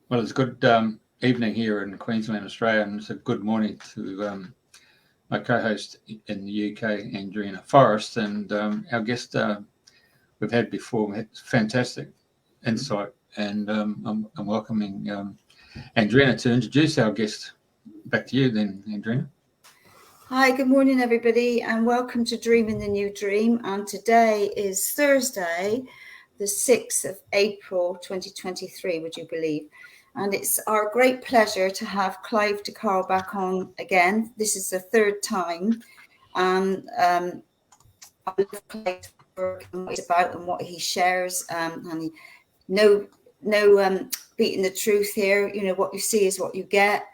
Well, it's a good evening here in Queensland, Australia, and it's a good morning to my co-host in the UK, Andrena Forrest, and our guest we've had before. It's fantastic insight, and I'm welcoming Andrena to introduce our guest. Back to you then, Andrena. Hi, good morning, everybody, and welcome to Dreaming the New Dream. And today is Thursday, the 6th of April, 2023, would you believe? And it's our great pleasure to have Clive De Carle back on again. This is the third time. And I love Clive's work and what he's about and what he shares. And no beating the truth here. You know, what you see is what you get.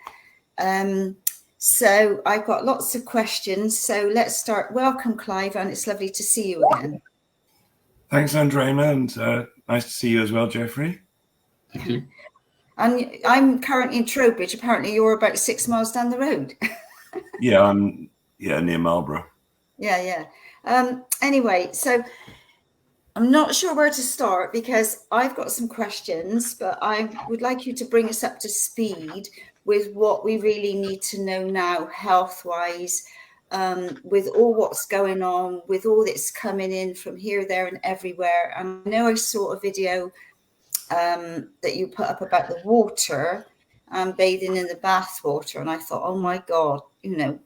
So I've got lots of questions. So let's start. Welcome, Clive, and it's lovely to see you again. Thanks, Andrena, and nice to see you as well, Jeffrey. Thank you. And I'm currently in Trowbridge. Apparently, you're about 6 miles down the road. Yeah, I'm near Marlborough. Yeah. Anyway, so I'm not sure where to start because I've got some questions, but I would like you to bring us up to speed with what we really need to know now, health-wise, with all what's going on, with all that's coming in from here, there, and everywhere. And I know I saw a video that you put up about the water, bathing in the bath water, and I thought, oh my God, you know,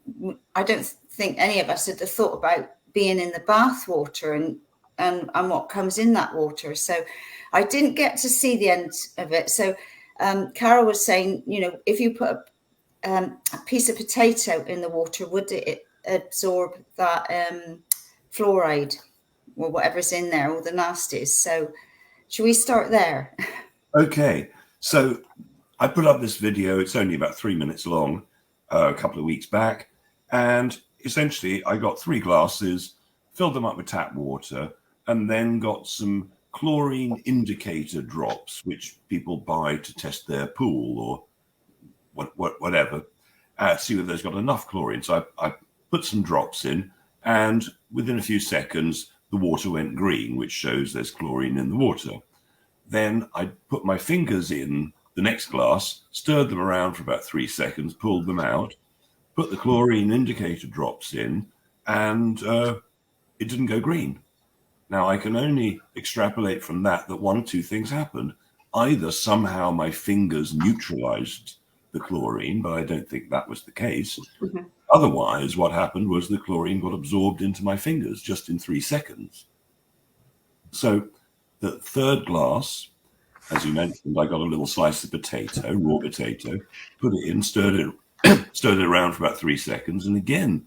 I don't think any of us had thought about being in the bath water and what comes in that water. So I didn't get to see the end of it. So Carol was saying, you know, if you put a piece of potato in the water, would it absorb that fluoride or whatever's in there, all the nasties? So should we start there? Okay, so I put up this video. It's only about 3 minutes long, a couple of weeks back. And essentially, I got 3 glasses, filled them up with tap water, and then got some chlorine indicator drops, which people buy to test their pool or whatever, see whether there's got enough chlorine. So I put some drops in, and within a few seconds, the water went green, which shows there's chlorine in the water. Then I put my fingers in the next glass, stirred them around for about 3 seconds, pulled them out, put the chlorine indicator drops in, and it didn't go green. Now, I can only extrapolate from that one or two things happened. Either somehow my fingers neutralized the chlorine, but I don't think that was the case. Mm-hmm. Otherwise, what happened was the chlorine got absorbed into my fingers just in 3 seconds. So the third glass, as you mentioned, I got a little slice of potato, raw potato, put it in, stirred it around for about 3 seconds, and again,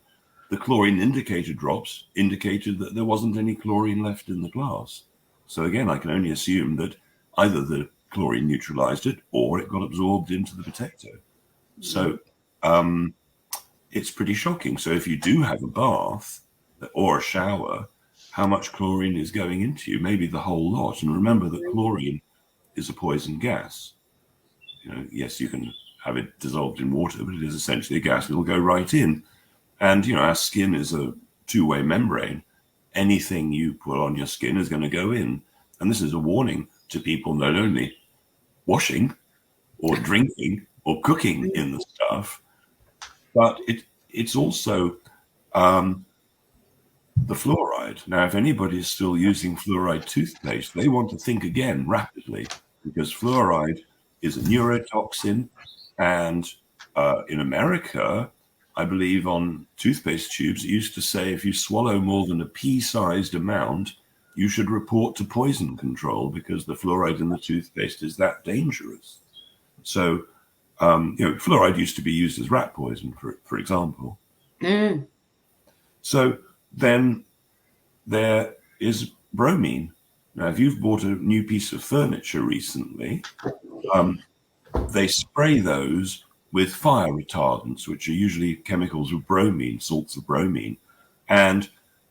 the chlorine indicator drops indicated that there wasn't any chlorine left in the glass. So again, I can only assume that either the chlorine neutralized it or it got absorbed into the potato. So it's pretty shocking. So if you do have a bath or a shower, how much chlorine is going into you? Maybe the whole lot. And remember that chlorine is a poison gas. You know, yes, you can have it dissolved in water, but it is essentially a gas. It'll go right in. And, you know, our skin is a two-way membrane. Anything you put on your skin is going to go in. And this is a warning to people not only washing or drinking or cooking in the stuff, but it's also the fluoride. Now, if anybody is still using fluoride toothpaste, they want to think again rapidly, because fluoride is a neurotoxin. And in America, I believe on toothpaste tubes, it used to say if you swallow more than a pea-sized amount, you should report to poison control because the fluoride in the toothpaste is that dangerous. So, you know, fluoride used to be used as rat poison, for example. Mm. So then there is bromine. Now, if you've bought a new piece of furniture recently, they spray those with fire retardants, which are usually chemicals of bromine, salts of bromine. And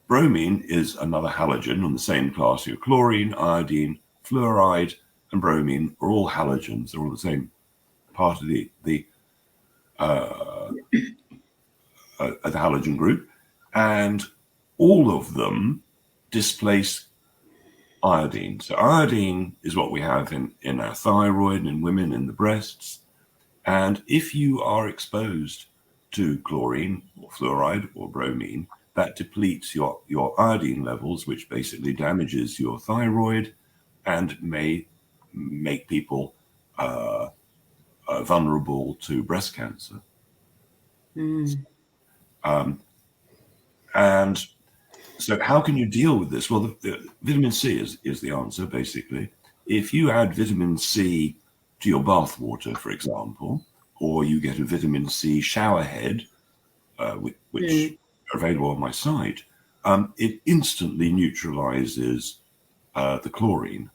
bromine is another halogen on the same class. Your chlorine, iodine, fluoride, and bromine are all halogens. They're all the same part of the halogen group. And all of them displace iodine. So iodine is what we have in our thyroid, in women, in the breasts. And if you are exposed to chlorine or fluoride or bromine, that depletes your iodine levels, which basically damages your thyroid and may make people vulnerable to breast cancer. And so how can you deal with this? Well, the vitamin C is the answer, basically. If you add vitamin C to your bath water, for example, or you get a vitamin C shower head, which are available on my site, it instantly neutralizes the chlorine.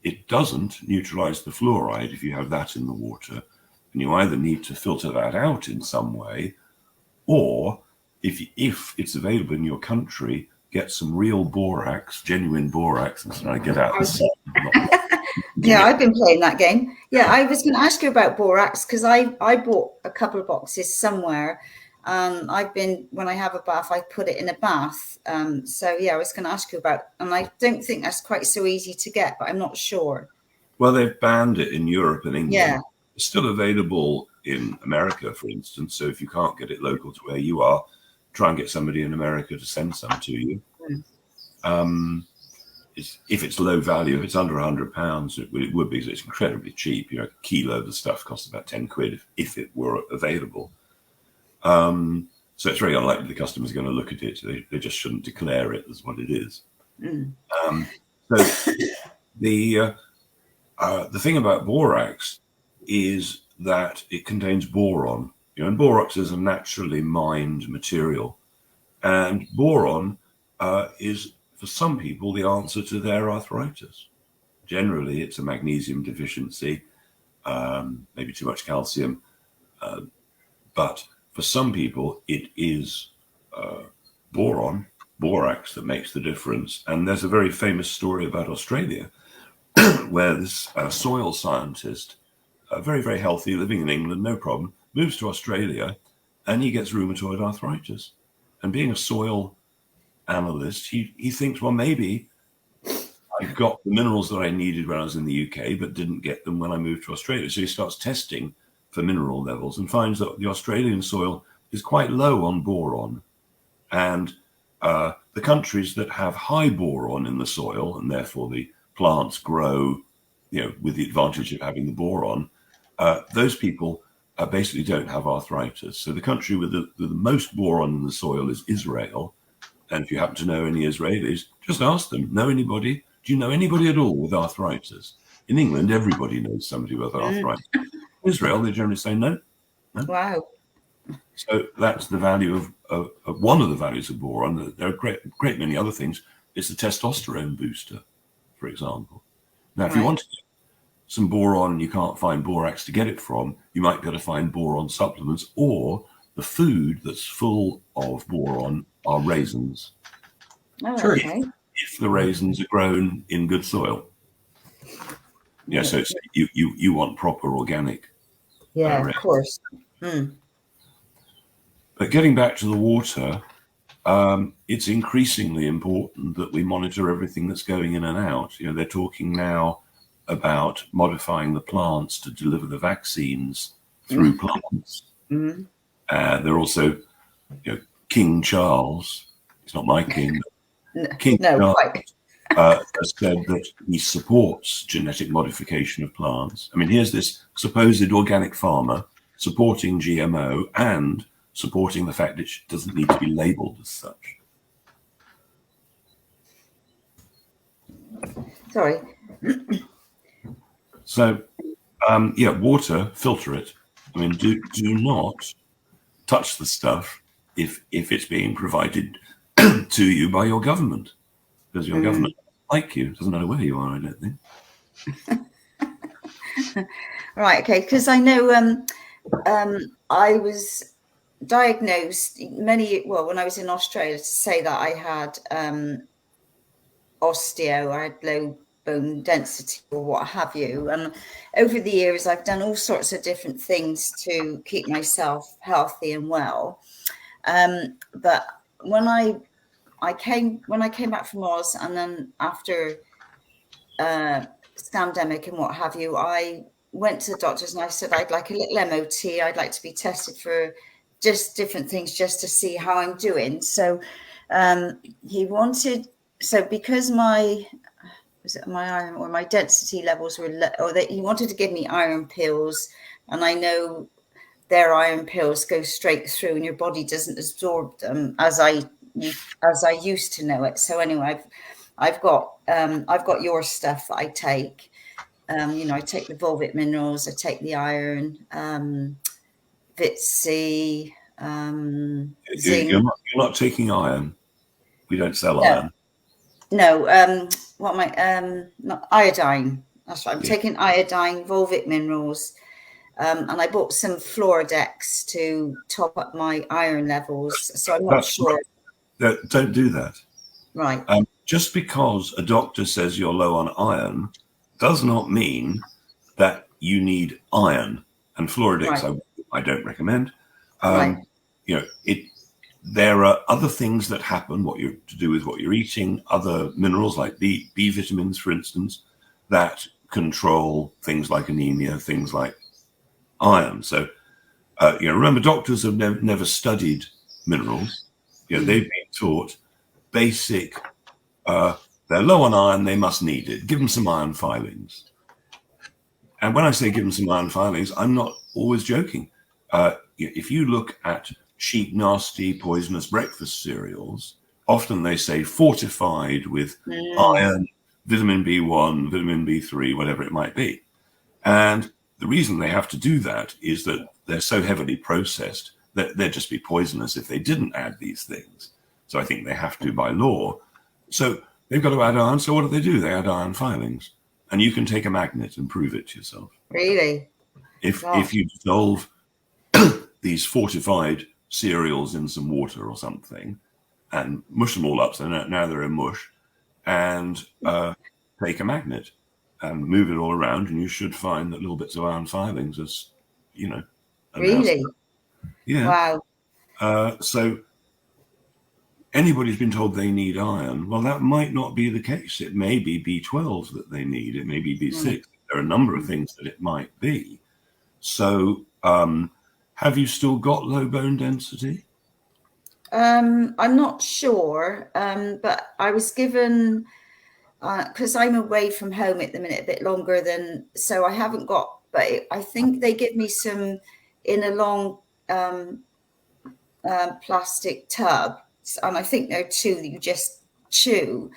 It doesn't neutralize the fluoride if you have that in the water. And you either need to filter that out in some way, or if it's available in your country, get some real borax, genuine borax, and try to get out the sun. Yeah, I've been playing that game. Yeah, I was going to ask you about borax because I bought a couple of boxes somewhere. When I have a bath, I put it in a bath. So yeah, I was going to ask you about, and I don't think that's quite so easy to get, but I'm not sure. Well, they've banned it in Europe and England. Yeah. It's still available in America, for instance. So if you can't get it local to where you are, try and get somebody in America to send some to you. If it's low value, if it's under £100, it would be. It's incredibly cheap. A kilo of the stuff costs about 10 quid if it were available. So it's very unlikely the customer's going to look at it. They just shouldn't declare it as what it is. So the thing about borax is that it contains boron. And borax is a naturally mined material. And boron is, for some people, the answer to their arthritis. Generally, it's a magnesium deficiency, maybe too much calcium. But for some people, it is borax that makes the difference. And there's a very famous story about Australia where this soil scientist, very, very healthy, living in England, no problem, moves to Australia and he gets rheumatoid arthritis. And being a soil analyst, he thinks, well, maybe I got the minerals that I needed when I was in the UK, but didn't get them when I moved to Australia. So he starts testing for mineral levels and finds that the Australian soil is quite low on boron. And the countries that have high boron in the soil, and therefore the plants grow, with the advantage of having the boron, those people basically don't have arthritis. So the country with the most boron in the soil is Israel. And if you happen to know any Israelis, just ask them, do you know anybody at all with arthritis? In England, everybody knows somebody with arthritis. Israel, they generally say no. Wow. So that's the value of one of the values of boron. There are great many other things. It's the testosterone booster, for example. Now, if you want to get some boron and you can't find borax to get it from, you might be able to find boron supplements, or the food that's full of boron are raisins. Oh, okay. If the raisins are grown in good soil. Yeah, so it's, you want proper organic. Yeah, of course. But getting back to the water, it's increasingly important that we monitor everything that's going in and out. They're talking now about modifying the plants to deliver the vaccines through plants. They're also, King Charles, it's not my king, but King Charles has said that he supports genetic modification of plants. I mean, here's this supposed organic farmer supporting GMO and supporting the fact it doesn't need to be labeled as such. Sorry. So, water, filter it. I mean, do not touch the stuff if it's being provided to you by your government, because your government like you. It doesn't matter where you are, I don't think. Right, okay, because I know I was diagnosed when I was in Australia, to say that I had osteo, I had low bone density or what have you. And over the years, I've done all sorts of different things to keep myself healthy and well. But when I came back from Oz, and then after scandemic and what have you, I went to the doctors and I said I'd like a little MOT. I'd like to be tested for just different things just to see how I'm doing. So he wanted, so because my iron or my density levels were low, or that he wanted to give me iron pills, and I know their iron pills go straight through and your body doesn't absorb them as I used to know it. So anyway, I've got your stuff that I take. I take the fulvic minerals, I take the iron, Vit C, zinc. You're not taking iron. We don't sell No. iron. No, what am I? Not iodine. That's right. I'm taking iodine, fulvic minerals, and I bought some Fluoridex to top up my iron levels. So I'm not sure. Don't do that. Right. Just because a doctor says you're low on iron does not mean that you need iron. And Fluoridex, right. I don't recommend. Right. There are other things that happen, to do with what you're eating, other minerals like B vitamins, for instance, that control things like anemia, things like iron. So, remember, doctors have never studied minerals. They've been taught basic, they're low on iron, they must need it. Give them some iron filings. And when I say give them some iron filings, I'm not always joking. If you look at cheap, nasty, poisonous breakfast cereals, often they say fortified with iron, vitamin B1, vitamin B3, whatever it might be. And the reason they have to do that is that they're so heavily processed that they'd just be poisonous if they didn't add these things. So I think they have to by law. So they've got to add iron. So what do? They add iron filings. And you can take a magnet and prove it to yourself. Really? If you dissolve these fortified cereals in some water or something and mush them all up, so now they're a mush, and take a magnet and move it all around, and you should find that little bits of iron filings as, Really? Yeah. Wow. So anybody's been told they need iron, well, that might not be the case. It may be B12 that they need. It may be B6. There are a number of things that it might be. So have you still got low bone density? I'm not sure, but I was given, because I'm away from home at the minute a bit longer so I haven't got, but I think they give me some in a long plastic tub, and I think there are two that you just chew,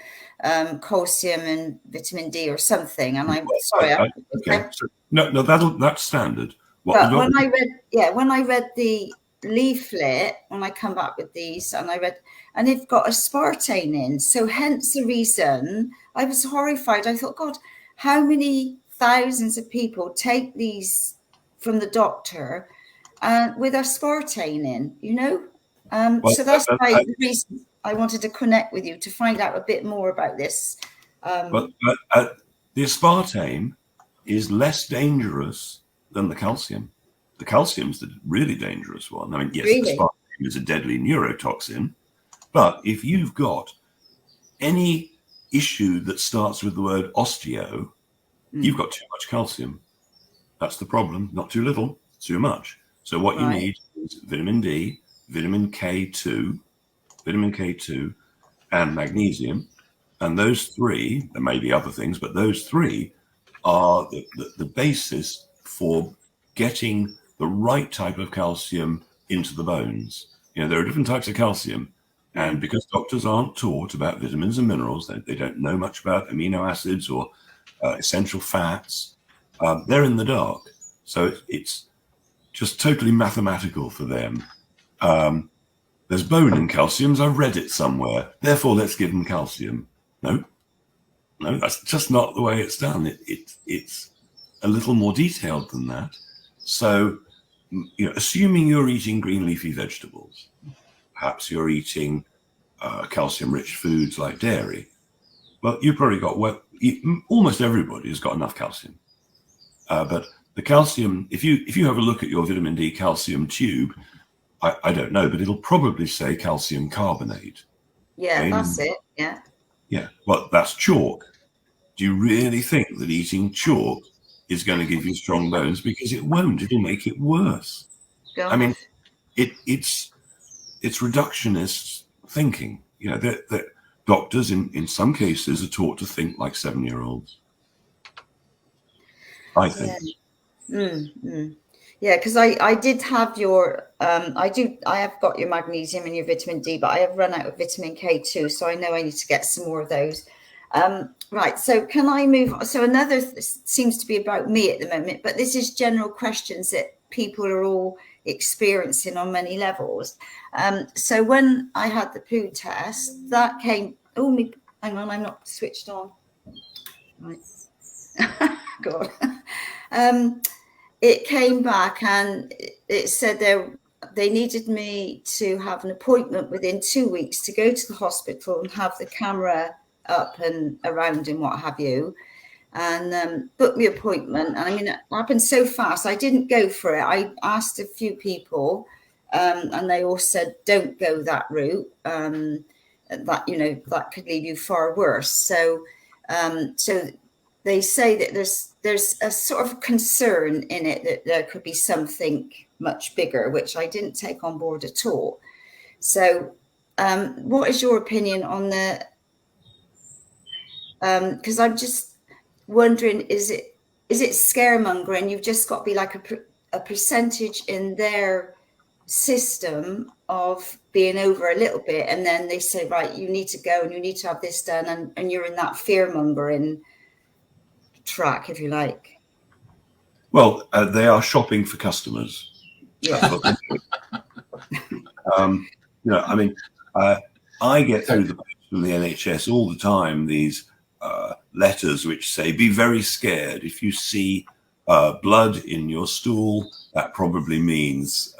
calcium and vitamin D or something. And I'm sorry. Okay. No, that's standard. But when I read the leaflet, when I come back with these, and they've got aspartame in, so hence the reason I was horrified. I thought, God, how many thousands of people take these from the doctor with aspartame in, so that's the reason I wanted to connect with you to find out a bit more about this. But the aspartame is less dangerous than the calcium. The calcium's the really dangerous one. I mean, yes, really? Aspartame is a deadly neurotoxin, but if you've got any issue that starts with the word osteo, you've got too much calcium. That's the problem. Not too little, too much. So what you need is vitamin D, vitamin K2, and magnesium. And those three, there may be other things, but those three are the basis for getting the right type of calcium into the bones. There are different types of calcium. And because doctors aren't taught about vitamins and minerals, they don't know much about amino acids or essential fats, they're in the dark. So it's just totally mathematical for them. There's bone in calciums. I've read it somewhere. Therefore, let's give them calcium. No, that's just not the way it's done. It's a little more detailed than that. So, assuming you're eating green leafy vegetables, perhaps you're eating calcium-rich foods like dairy. Well, you've probably got almost everybody has got enough calcium. But the calcium, if you have a look at your vitamin D calcium tube, I don't know, but it'll probably say calcium carbonate. Yeah, that's it. Yeah. Yeah. Well, that's chalk. do you really think that eating chalk is going to give you strong bones? Because it won't. It'll make it worse. Go I mean, on. it's reductionist thinking. You know, that doctors in some cases are taught to think like 7-year-olds. I think. Yeah, because I did have your I have got your magnesium and your vitamin D, but I have run out of vitamin K too, so I know I need to get some more of those. Right, so can I move on? So another seems to be about me at the moment, but this is general questions that people are all experiencing on many levels. So when I had the poo test, that came. Oh, hang on, I'm not switched on. Right. God. It came back and it said they needed me to have an appointment within 2 weeks to go to the hospital and have the camera up and around and what have you, and book the appointment. And I mean, it happened so fast. I didn't go for it. I asked a few people, and they all said, don't go that route. That, you know, that could leave you far worse. So they say that there's a sort of concern in it that there could be something much bigger, which I didn't take on board at all. So what is your opinion on the, because I'm just wondering, is it scaremongering? You've just got to be like a percentage in their system of being over a little bit, and then they say, right, you need to go and you need to have this done, and you're in that fear mongering track, if you like. Well, they are shopping for customers. Yeah. You know, I mean, I get through from the NHS all the time these letters which say, be very scared. If you see blood in your stool, that probably means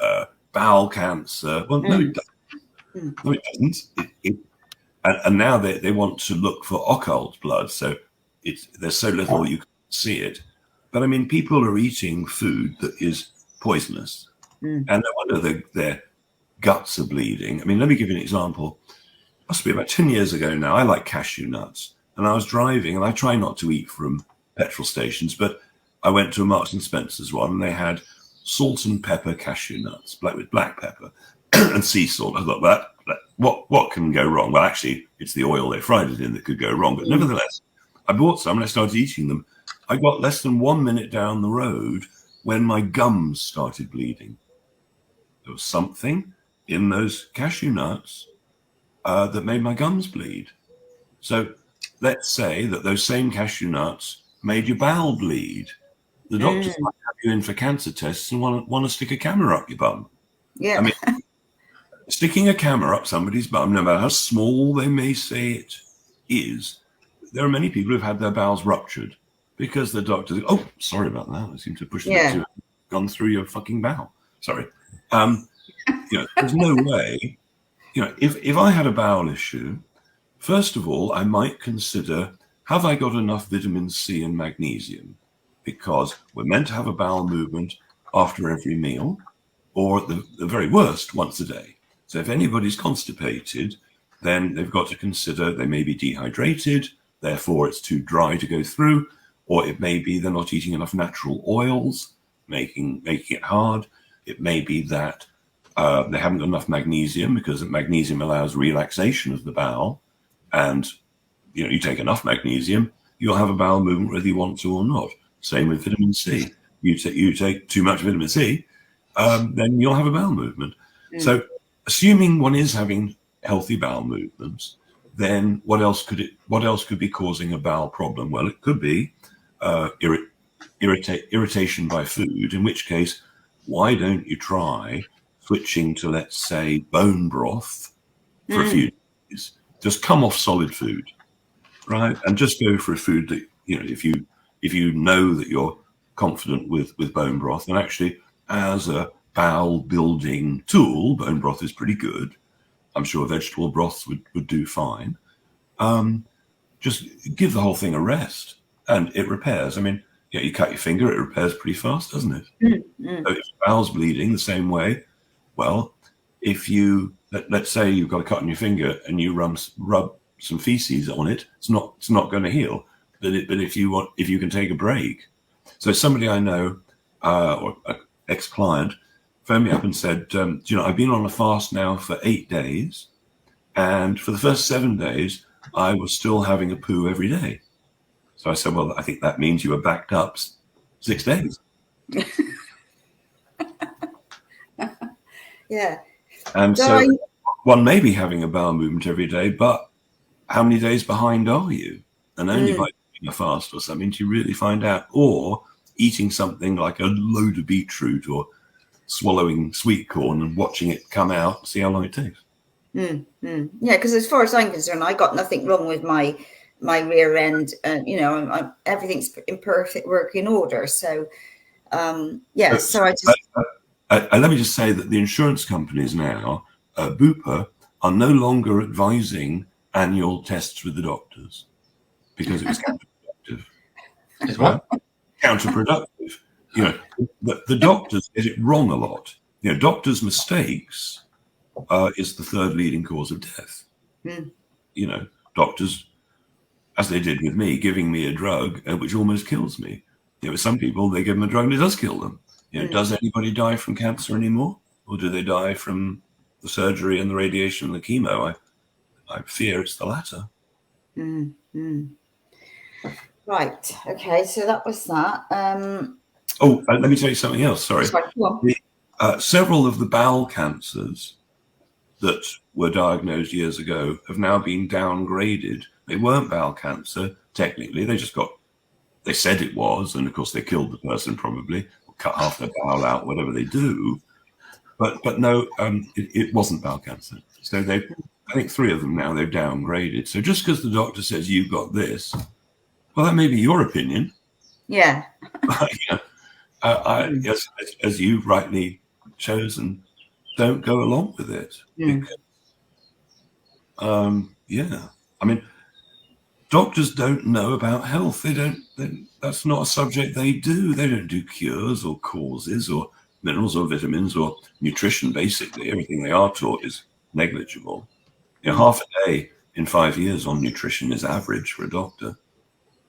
bowel cancer. Well, no, it doesn't. No, it doesn't. And now they want to look for occult blood. So there's so little you can see it. But I mean, people are eating food that is poisonous. And no wonder their guts are bleeding. I mean, let me give you an example. Must be about 10 years ago now. I like cashew nuts. And I was driving, and I try not to eat from petrol stations, but I went to a Marks and Spencer's one, and they had salt and pepper cashew nuts, with black pepper and sea salt. I thought, what can go wrong? Well, actually, it's the oil they fried it in that could go wrong. But nevertheless, I bought some and I started eating them. I got less than 1 minute down the road when my gums started bleeding. There was something in those cashew nuts that made my gums bleed. So let's say that those same cashew nuts made your bowel bleed. The doctors might have you in for cancer tests and want to stick a camera up your bum. Yeah. I mean, sticking a camera up somebody's bum, no matter how small they may say it is, there are many people who've had their bowels ruptured because the doctors, oh, sorry about that. I seem to push it gone through your fucking bowel. Sorry. You know, there's no way, you know, if I had a bowel issue, first of all, I might consider, have I got enough vitamin C and magnesium? Because we're meant to have a bowel movement after every meal, or at the very worst, once a day. So if anybody's constipated, then they've got to consider they may be dehydrated, therefore it's too dry to go through, or it may be they're not eating enough natural oils, making it hard. It may be that they haven't got enough magnesium, because magnesium allows relaxation of the bowel. And, you know, you take enough magnesium, you'll have a bowel movement whether you want to or not. Same with vitamin C. You take too much vitamin C, then you'll have a bowel movement. So assuming one is having healthy bowel movements, then what else could be causing a bowel problem? Well, it could be irritation by food, in which case, why don't you try switching to, let's say, bone broth for a few days? Just come off solid food, right? And just go for a food that, you know, if you know that you're confident with bone broth, and actually as a bowel building tool, bone broth is pretty good. I'm sure vegetable broths would do fine. Just give the whole thing a rest, and it repairs. I mean, yeah, you cut your finger, it repairs pretty fast, doesn't it? So if your bowel's bleeding the same way, well, if you, let's say you've got a cut on your finger and you rub some feces on it, it's not going to heal. but if you can take a break. So somebody I know, or an ex-client, phoned me up and said, I've been on a fast now for 8 days, and for the first 7 days, I was still having a poo every day. So I said, well, I think that means you were backed up 6 days. Yeah. And so one may be having a bowel movement every day, but how many days behind are you? And only by doing a fast or something do you really find out, or eating something like a load of beetroot or swallowing sweet corn and watching it come out, see how long it takes. Yeah, because as far as I'm concerned, I got nothing wrong with my rear end, and everything's in perfect working order. So yeah, so I just let me just say that the insurance companies now, Bupa, are no longer advising annual tests with the doctors because it was counterproductive. Is what? Counterproductive. The doctors get it wrong a lot. Doctors' mistakes is the third leading cause of death. Doctors, as they did with me, giving me a drug which almost kills me. With some people, they give them a drug and it does kill them. Does anybody die from cancer anymore? Or do they die from the surgery and the radiation and the chemo? I fear it's the latter. Right. Okay. So that was that. Let me tell you something else. Sorry. Several of the bowel cancers that were diagnosed years ago have now been downgraded. They weren't bowel cancer, technically. They said it was, and of course they killed the person probably, or cut half their bowel out, whatever they do. But no, it wasn't bowel cancer. So I think 3 of them now, they've downgraded. So just because the doctor says you've got this, well, that may be your opinion. Yeah. As you rightly chosen, don't go along with it. Because, I mean, doctors don't know about health. That's not a subject they do. They don't do cures or causes or minerals or vitamins or nutrition. Basically, everything they are taught is negligible. Half a day in 5 years on nutrition is average for a doctor.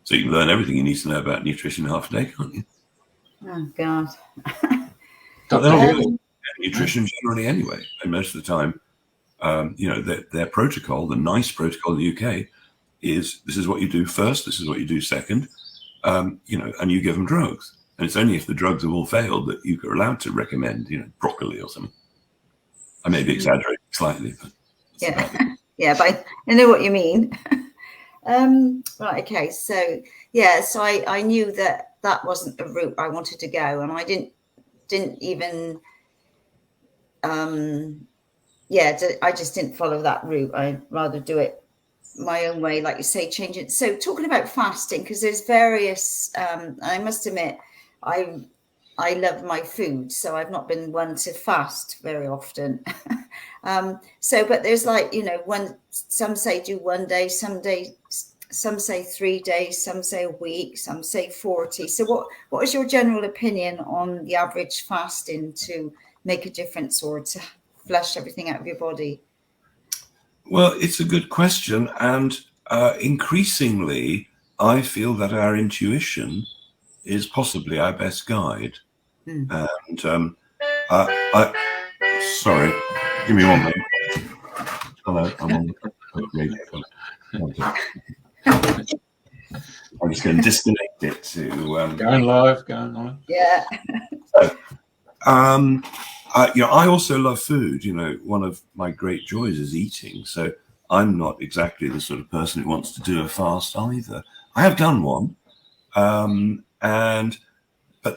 So you can learn everything you need to know about nutrition in half a day, can't you? Oh God. But they're not really nutrition generally anyway. And most of the time, their protocol, the NICE protocol in the UK, is this is what you do first, this is what you do second, and you give them drugs. And it's only if the drugs have all failed that you're allowed to recommend, broccoli or something. I may be exaggerating slightly, but but I know what you mean. Right, okay, so so I knew that wasn't a route I wanted to go, and I didn't even I just didn't follow that route. I'd rather do it my own way, like you say, change it. So talking about fasting, because there's various I must admit I love my food, so I've not been one to fast very often. But there's some say do 1 day, some say 3 days, some say a week, some say 40. So what is your general opinion on the average fasting to make a difference or to flush everything out of your body? Well, it's a good question. And increasingly, I feel that our intuition is possibly our best guide. And sorry, give me 1 minute. Hello, I'm on the radio. I'm just going to disconnect it to going live, going on. Yeah. I also love food. One of my great joys is eating. So I'm not exactly the sort of person who wants to do a fast either. I have done one, but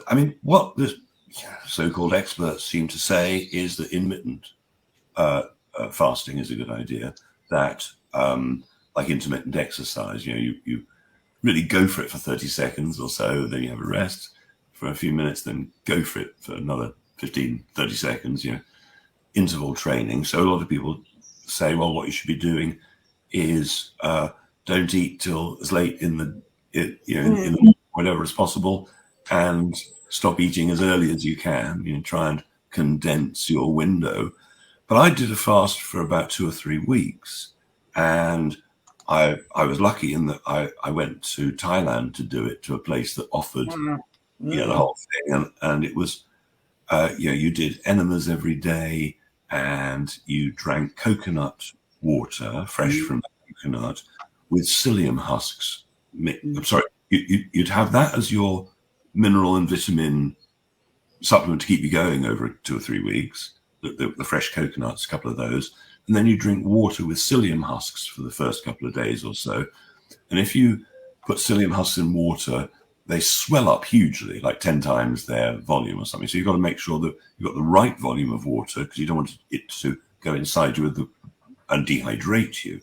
I mean, what the so-called experts seem to say is that intermittent fasting is a good idea. That like intermittent exercise, you really go for it for 30 seconds or so, then you have a rest for a few minutes, then go for it for another 15, 30 seconds, interval training. So a lot of people say, well, what you should be doing is don't eat till as late in the whatever as possible, and stop eating as early as you can. Try and condense your window. But I did a fast for about 2 or 3 weeks, and I was lucky in that I went to Thailand to do it, to a place that offered the whole thing, and it was you did enemas every day, and you drank coconut water fresh from coconut with psyllium husks. I'm sorry, you'd have that as your mineral and vitamin supplement to keep you going over 2 or 3 weeks. The fresh coconuts, a couple of those, and then you drink water with psyllium husks for the first couple of days or so. And if you put psyllium husks in water, they swell up hugely, like 10 times their volume or something. So you've got to make sure that you've got the right volume of water, because you don't want it to go inside you and dehydrate you.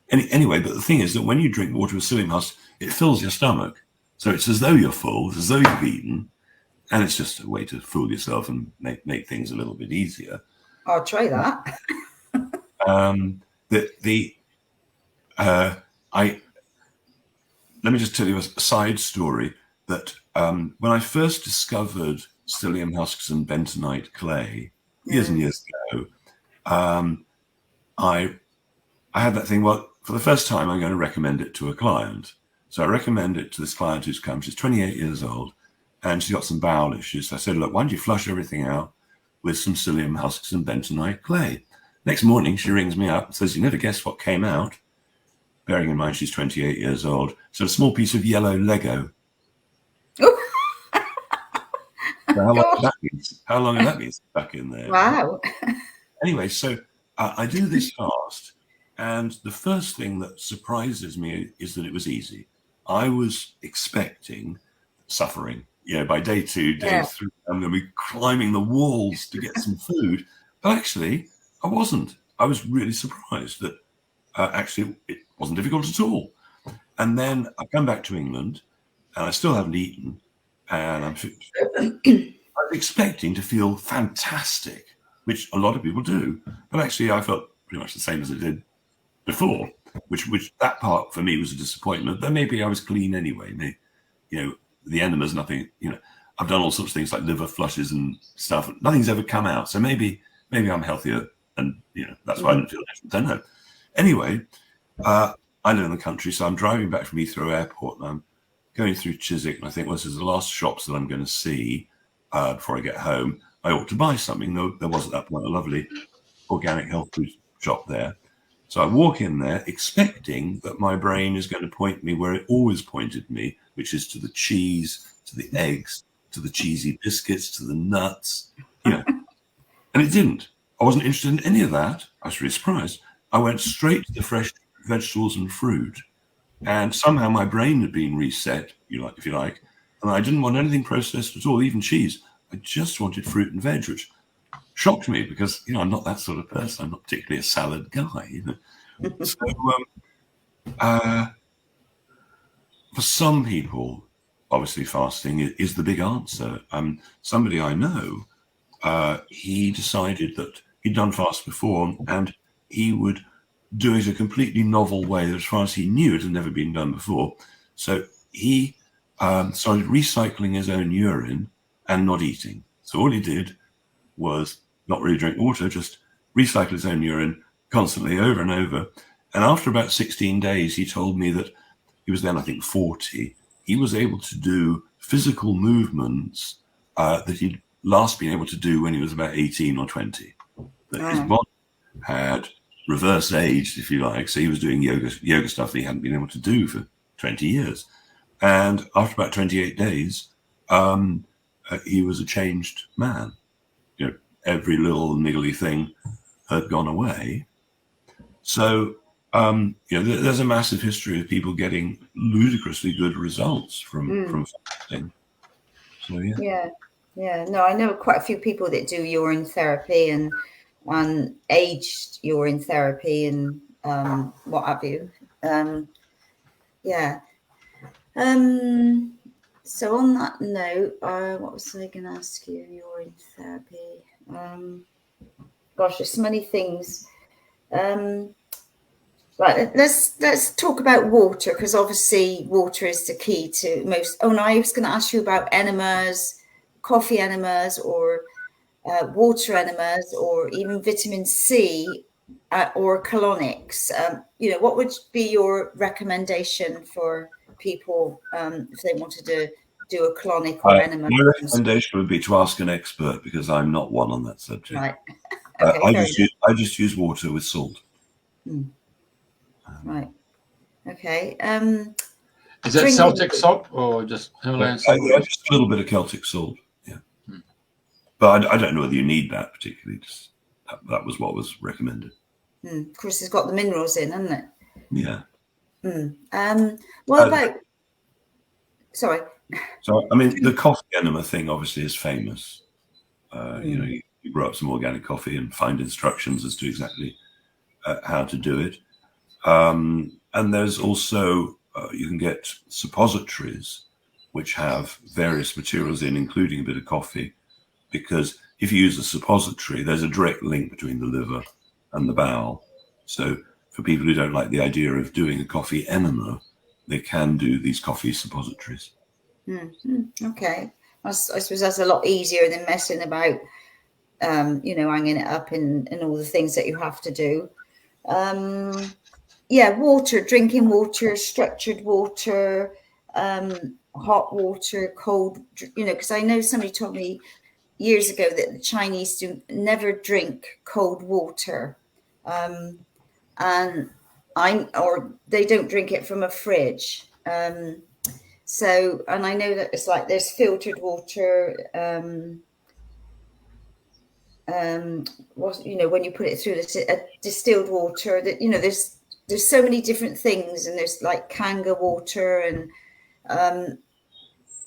Anyway, but the thing is that when you drink water with psyllium husks, it fills your stomach. So it's as though you're full, it's as though you've eaten, and it's just a way to fool yourself and make things a little bit easier. I'll try that. Let me just tell you a side story that when I first discovered psyllium husks and bentonite clay years and years ago, I had that thing, well, for the first time, I'm going to recommend it to a client. So I recommend it to this client who's come. She's 28 years old, and she's got some bowel issues. So I said, look, why don't you flush everything out with some psyllium husks and bentonite clay? Next morning, she rings me up and says, you never guess what came out. Bearing in mind she's 28 years old. So a small piece of yellow Lego. So how long has that been stuck in there? Wow. Anyway, so I do this fast. And the first thing that surprises me is that it was easy. I was expecting suffering. By day 2, day 3, I'm going to be climbing the walls to get some food. But actually, I wasn't. I was really surprised that actually it wasn't difficult at all. And then I come back to England, and I still haven't eaten. And I was expecting to feel fantastic, which a lot of people do. But actually, I felt pretty much the same as I did before, which that part for me was a disappointment. But maybe I was clean anyway. The enemas, nothing. I've done all sorts of things like liver flushes and stuff. Nothing's ever come out. So maybe I'm healthier, and that's why I don't feel different. I don't know. Anyway, I live in the country, so I'm driving back from Heathrow Airport, and I'm going through Chiswick, and I think, well, this is the last shops that I'm going to see before I get home. I ought to buy something. There was at that point a lovely organic health food shop there. So I walk in there expecting that my brain is going to point me where it always pointed me, which is to the cheese, to the eggs, to the cheesy biscuits, to the nuts, And it didn't. I wasn't interested in any of that. I was really surprised. I went straight to the fresh vegetables and fruit. And somehow my brain had been reset, if you like. And I didn't want anything processed at all, even cheese. I just wanted fruit and veg, which shocked me because, I'm not that sort of person. I'm not particularly a salad guy, So for some people, obviously fasting is the big answer. Somebody I know, he decided that he'd done fast before and he would do it a completely novel way that, as far as he knew, it had never been done before. So he started recycling his own urine and not eating. So all he did was not really drink water, just recycle his own urine constantly over and over. And after about 16 days, he told me that he was then, I think, 40. He was able to do physical movements that he'd last been able to do when he was about 18 or 20. That his body had reverse aged, if you like. So he was doing yoga stuff that he hadn't been able to do for 20 years. And after about 28 days, he was a changed man. Every little niggly thing had gone away. So, there's a massive history of people getting ludicrously good results from fasting. So, Yeah. No, I know quite a few people that do urine therapy and aged urine therapy and what have you. So on that note, what was I going to ask you? Urine therapy. Gosh, there's so many things. Right, let's talk about water, because obviously water is the key to most. Oh no, I was going to ask you about enemas, coffee enemas, or water enemas, or even vitamin C. or colonics? What would be your recommendation for people if they wanted to do a colonic or enema? My recommendation would be to ask an expert, because I'm not one on that subject. Right. Okay, I just use water with salt. Right. Okay. Is that Celtic salt or just Himalayan salt? Yeah, just a little bit of Celtic salt. Yeah. But I don't know whether you need that particularly. Just, that was what was recommended. Of course, it's got the minerals in, hasn't it? Yeah. What about? Sorry. So, I mean, the coffee enema thing obviously is famous. You grow up some organic coffee and find instructions as to exactly how to do it. And there's also, you can get suppositories which have various materials in, including a bit of coffee, because if you use a suppository, there's a direct link between the liver and the bowel. So for people who don't like the idea of doing a coffee enema, they can do these coffee suppositories. Okay. I suppose that's a lot easier than messing about, hanging it up and all the things that you have to do. Water, drinking water, structured water, hot water, cold, because I know somebody told me years ago that the Chinese do never drink cold water. Or they don't drink it from a fridge. So, and I know that it's like there's filtered water, when you put it through a distilled water, that, there's so many different things, and there's like Kanga water and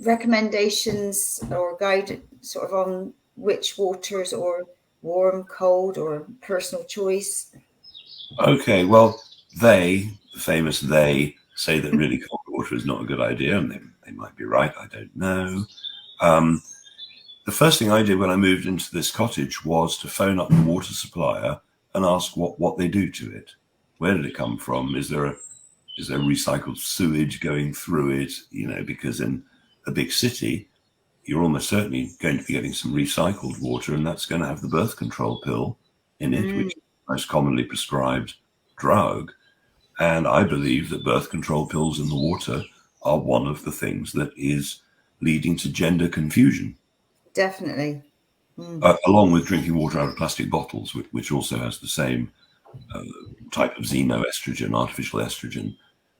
recommendations or guide sort of on which waters, or warm, cold, or personal choice. Okay, well, the famous they say that really cold water is not a good idea, and they might be right. I don't know. The first thing I did when I moved into this cottage was to phone up the water supplier and ask what they do to it. Where did it come from? Is there recycled sewage going through it? Because in a big city, you're almost certainly going to be getting some recycled water, and that's going to have the birth control pill in it, which is the most commonly prescribed drug. And I believe that birth control pills in the water are one of the things that is leading to gender confusion. Definitely. Along with drinking water out of plastic bottles, which also has the same type of xenoestrogen, artificial estrogen,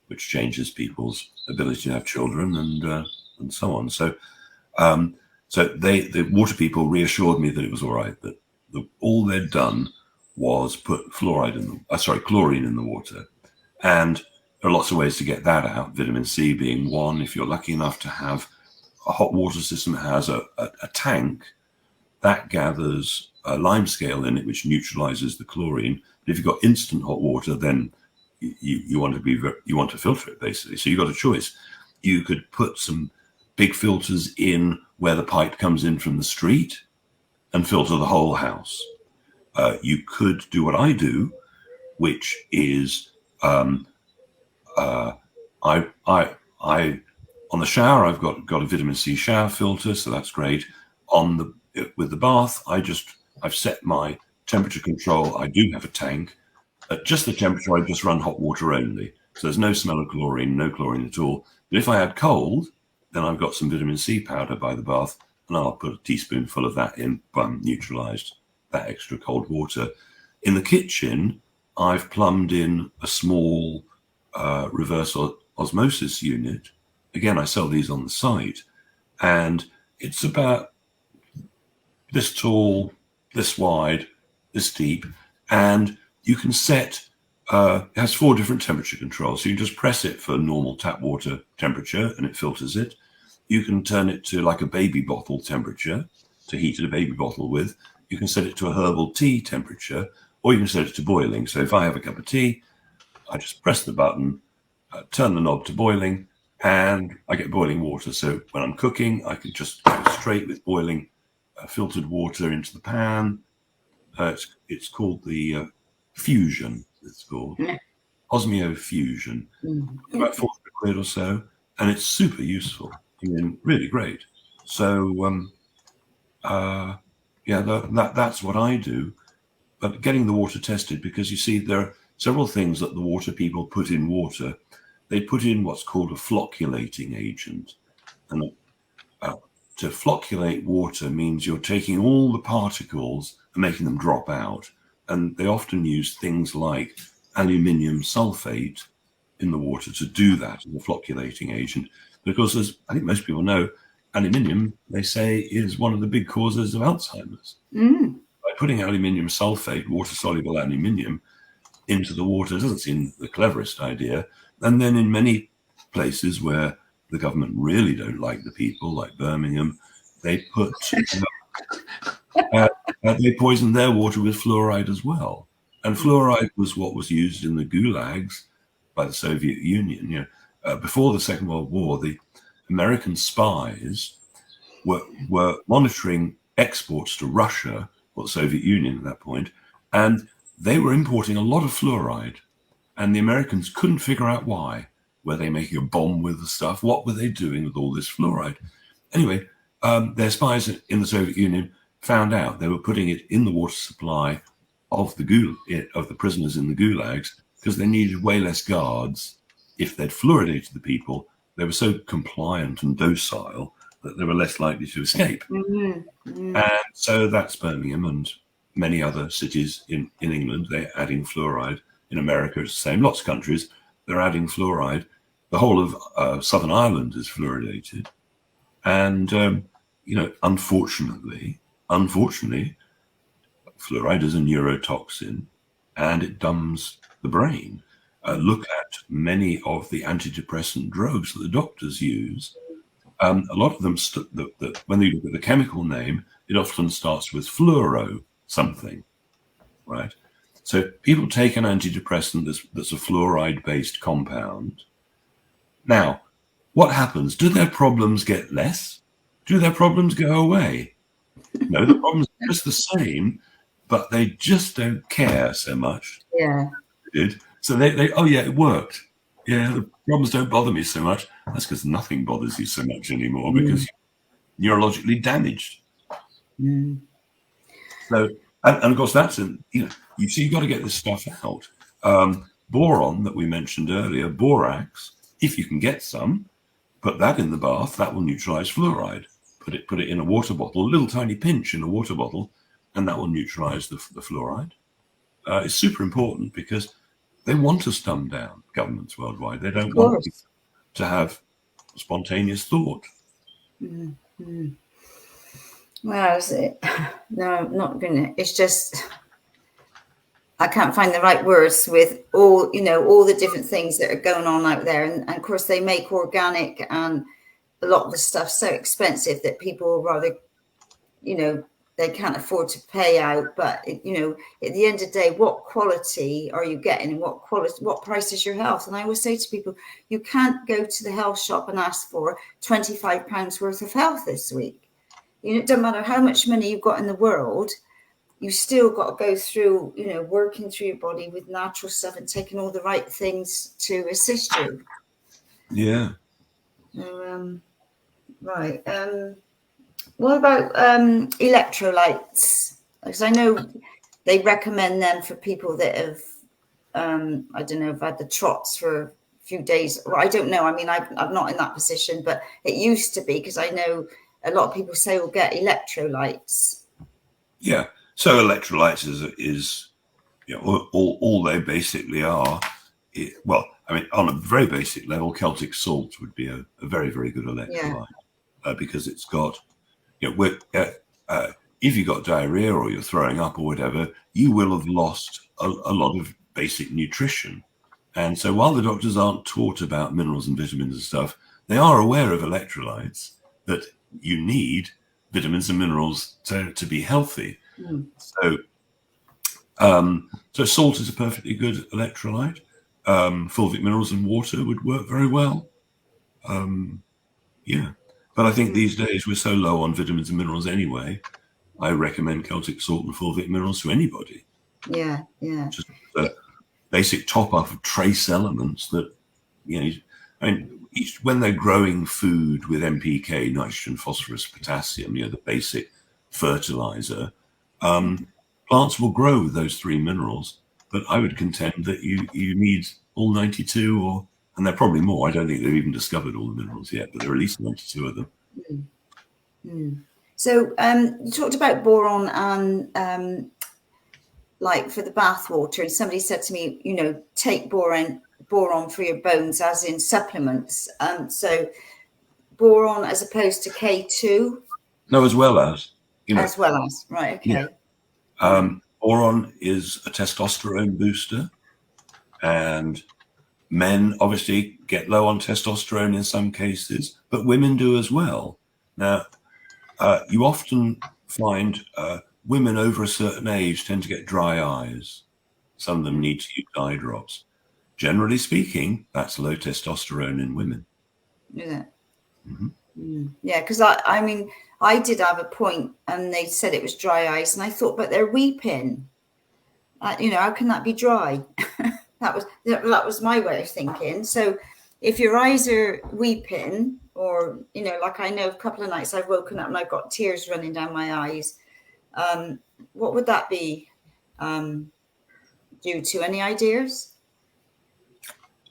which changes people's ability to have children and so on. So, the water people reassured me that it was all right. That all they'd done was put chlorine in the water, and there are lots of ways to get that out. Vitamin C being one. If you're lucky enough to have a hot water system that has a tank that gathers a lime scale in it, which neutralizes the chlorine. But if you've got instant hot water, then you want to filter it, basically. So you've got a choice. You could put some big filters in where the pipe comes in from the street and filter the whole house. You could do what I do, which is on the shower, I've got a vitamin C shower filter, so that's great. With the bath, I've set my temperature control. I do have a tank. At just the temperature, I just run hot water only. So there's no smell of chlorine, no chlorine at all. But if I had cold, then I've got some vitamin C powder by the bath, and I'll put a teaspoonful of that in, neutralized that extra cold water. In the kitchen, I've plumbed in a small reverse osmosis unit. Again, I sell these on the site, and it's about this tall, this wide, this deep, and you can set, it has 4 different temperature controls. So you just press it for normal tap water temperature and it filters it. You can turn it to like a baby bottle temperature to heat a baby bottle with. You can set it to a herbal tea temperature, or you can set it to boiling. So if I have a cup of tea, I just press the button, turn the knob to boiling, and I get boiling water. So when I'm cooking, I can just go straight with boiling filtered water into the pan. It's called the Fusion. It's called Osmio Fusion. About 400 quid or so, and it's super useful. I mean, really great. So that's what I do. but getting the water tested, because you see there are several things that the water people put in water. They put in what's called a flocculating agent. And to flocculate water means you're taking all the particles and making them drop out. And they often use things like aluminium sulfate in the water to do that as a flocculating agent. Because, as I think most people know, aluminium, they say, is one of the big causes of Alzheimer's. By putting aluminium sulfate, water-soluble aluminium, into the water doesn't seem the cleverest idea. And then in many places where the government really don't like the people, like Birmingham, they put they poisoned their water with fluoride as well. And fluoride was what was used in the gulags by the Soviet Union. You know, before the Second World War, the American spies were monitoring exports to Russia, or the Soviet Union at that point, and they were importing a lot of fluoride. And the Americans couldn't figure out why. Were they making a bomb with the stuff? What were they doing with all this fluoride? Anyway, their spies in the Soviet Union found out they were putting it in the water supply of the prisoners in the gulags because they needed way less guards. If they'd fluoridated the people, they were so compliant and docile that they were less likely to escape. And so that's Birmingham and many other cities in England. They're adding fluoride. In America, it's the same. Lots of countries, they're adding fluoride. The whole of Southern Ireland is fluoridated. And, you know, unfortunately, fluoride is a neurotoxin and it dumbs the brain. Look at many of the antidepressant drugs that the doctors use. A lot of them, when you look at the chemical name, it often starts with fluoro something, right? So people take an antidepressant that's a fluoride-based compound. Now, what happens? Do their problems get less? Do their problems go away? No, the problems are just the same, but they just don't care so much. Yeah. So they oh yeah, it worked. Yeah, the problems don't bother me so much. That's because nothing bothers you so much anymore because you're neurologically damaged. So, and of course, that's you've got to get this stuff out. Boron that we mentioned earlier, borax. If you can get some, put that in the bath. That will neutralize fluoride. Put it in a water bottle, a little tiny pinch in a water bottle, and that will neutralize the fluoride. It's super important because they want us dumbed down. Governments worldwide, they don't want to have spontaneous thought. Well, is it? No, not gonna. It's just I can't find the right words with all the different things that are going on out there, and of course they make organic and a lot of the stuff so expensive that people rather, they can't afford to pay out. But at the end of the day, what quality are you getting, and what price is your health? And I always say to people, you can't go to the health shop and ask for £25 worth of health this week. It doesn't matter how much money you've got in the world, you still got to go through, working through your body with natural stuff and taking all the right things to assist you. Yeah. Right. What about electrolytes? Because I know they recommend them for people that have, have had the trots for a few days. Or I don't know. I mean, I'm not in that position, but it used to be, because I know a lot of people say we'll get electrolytes. Yeah. So electrolytes is all they basically are. On a very basic level, Celtic salt would be a very, very good electrolyte because it's got, if you've got diarrhea or you're throwing up or whatever, you will have lost a lot of basic nutrition. And so while the doctors aren't taught about minerals and vitamins and stuff, they are aware of electrolytes, that you need vitamins and minerals to be healthy. So salt is a perfectly good electrolyte. Fulvic minerals and water would work very well. But I think these days we're so low on vitamins and minerals anyway. I recommend Celtic salt and fulvic minerals to anybody. Yeah. Just a basic top up of trace elements that, when they're growing food with NPK, nitrogen, phosphorus, potassium, the basic fertilizer, plants will grow with those 3 minerals, but I would contend that you need all 92, and there are probably more. I don't think they've even discovered all the minerals yet, but there are at least 92 of them. So you talked about boron and like for the bath water, and somebody said to me, you know, take boron for your bones as in supplements. So boron as opposed to K2? No, as well as, you know. As well as, right, okay. Yeah. Boron is a testosterone booster, and men obviously get low on testosterone in some cases, but women do as well. Now, you often find women over a certain age tend to get dry eyes. Some of them need to use eye drops. Generally speaking, that's low testosterone in women. Is it? Yeah, because I mean, I did have a point, and they said it was dry eyes, and I thought, but they're weeping. You know, how can that be dry? that was my way of thinking. So, if your eyes are weeping, or you know, like I know a couple of nights I've woken up and I've got tears running down my eyes, what would that be due to? Any ideas?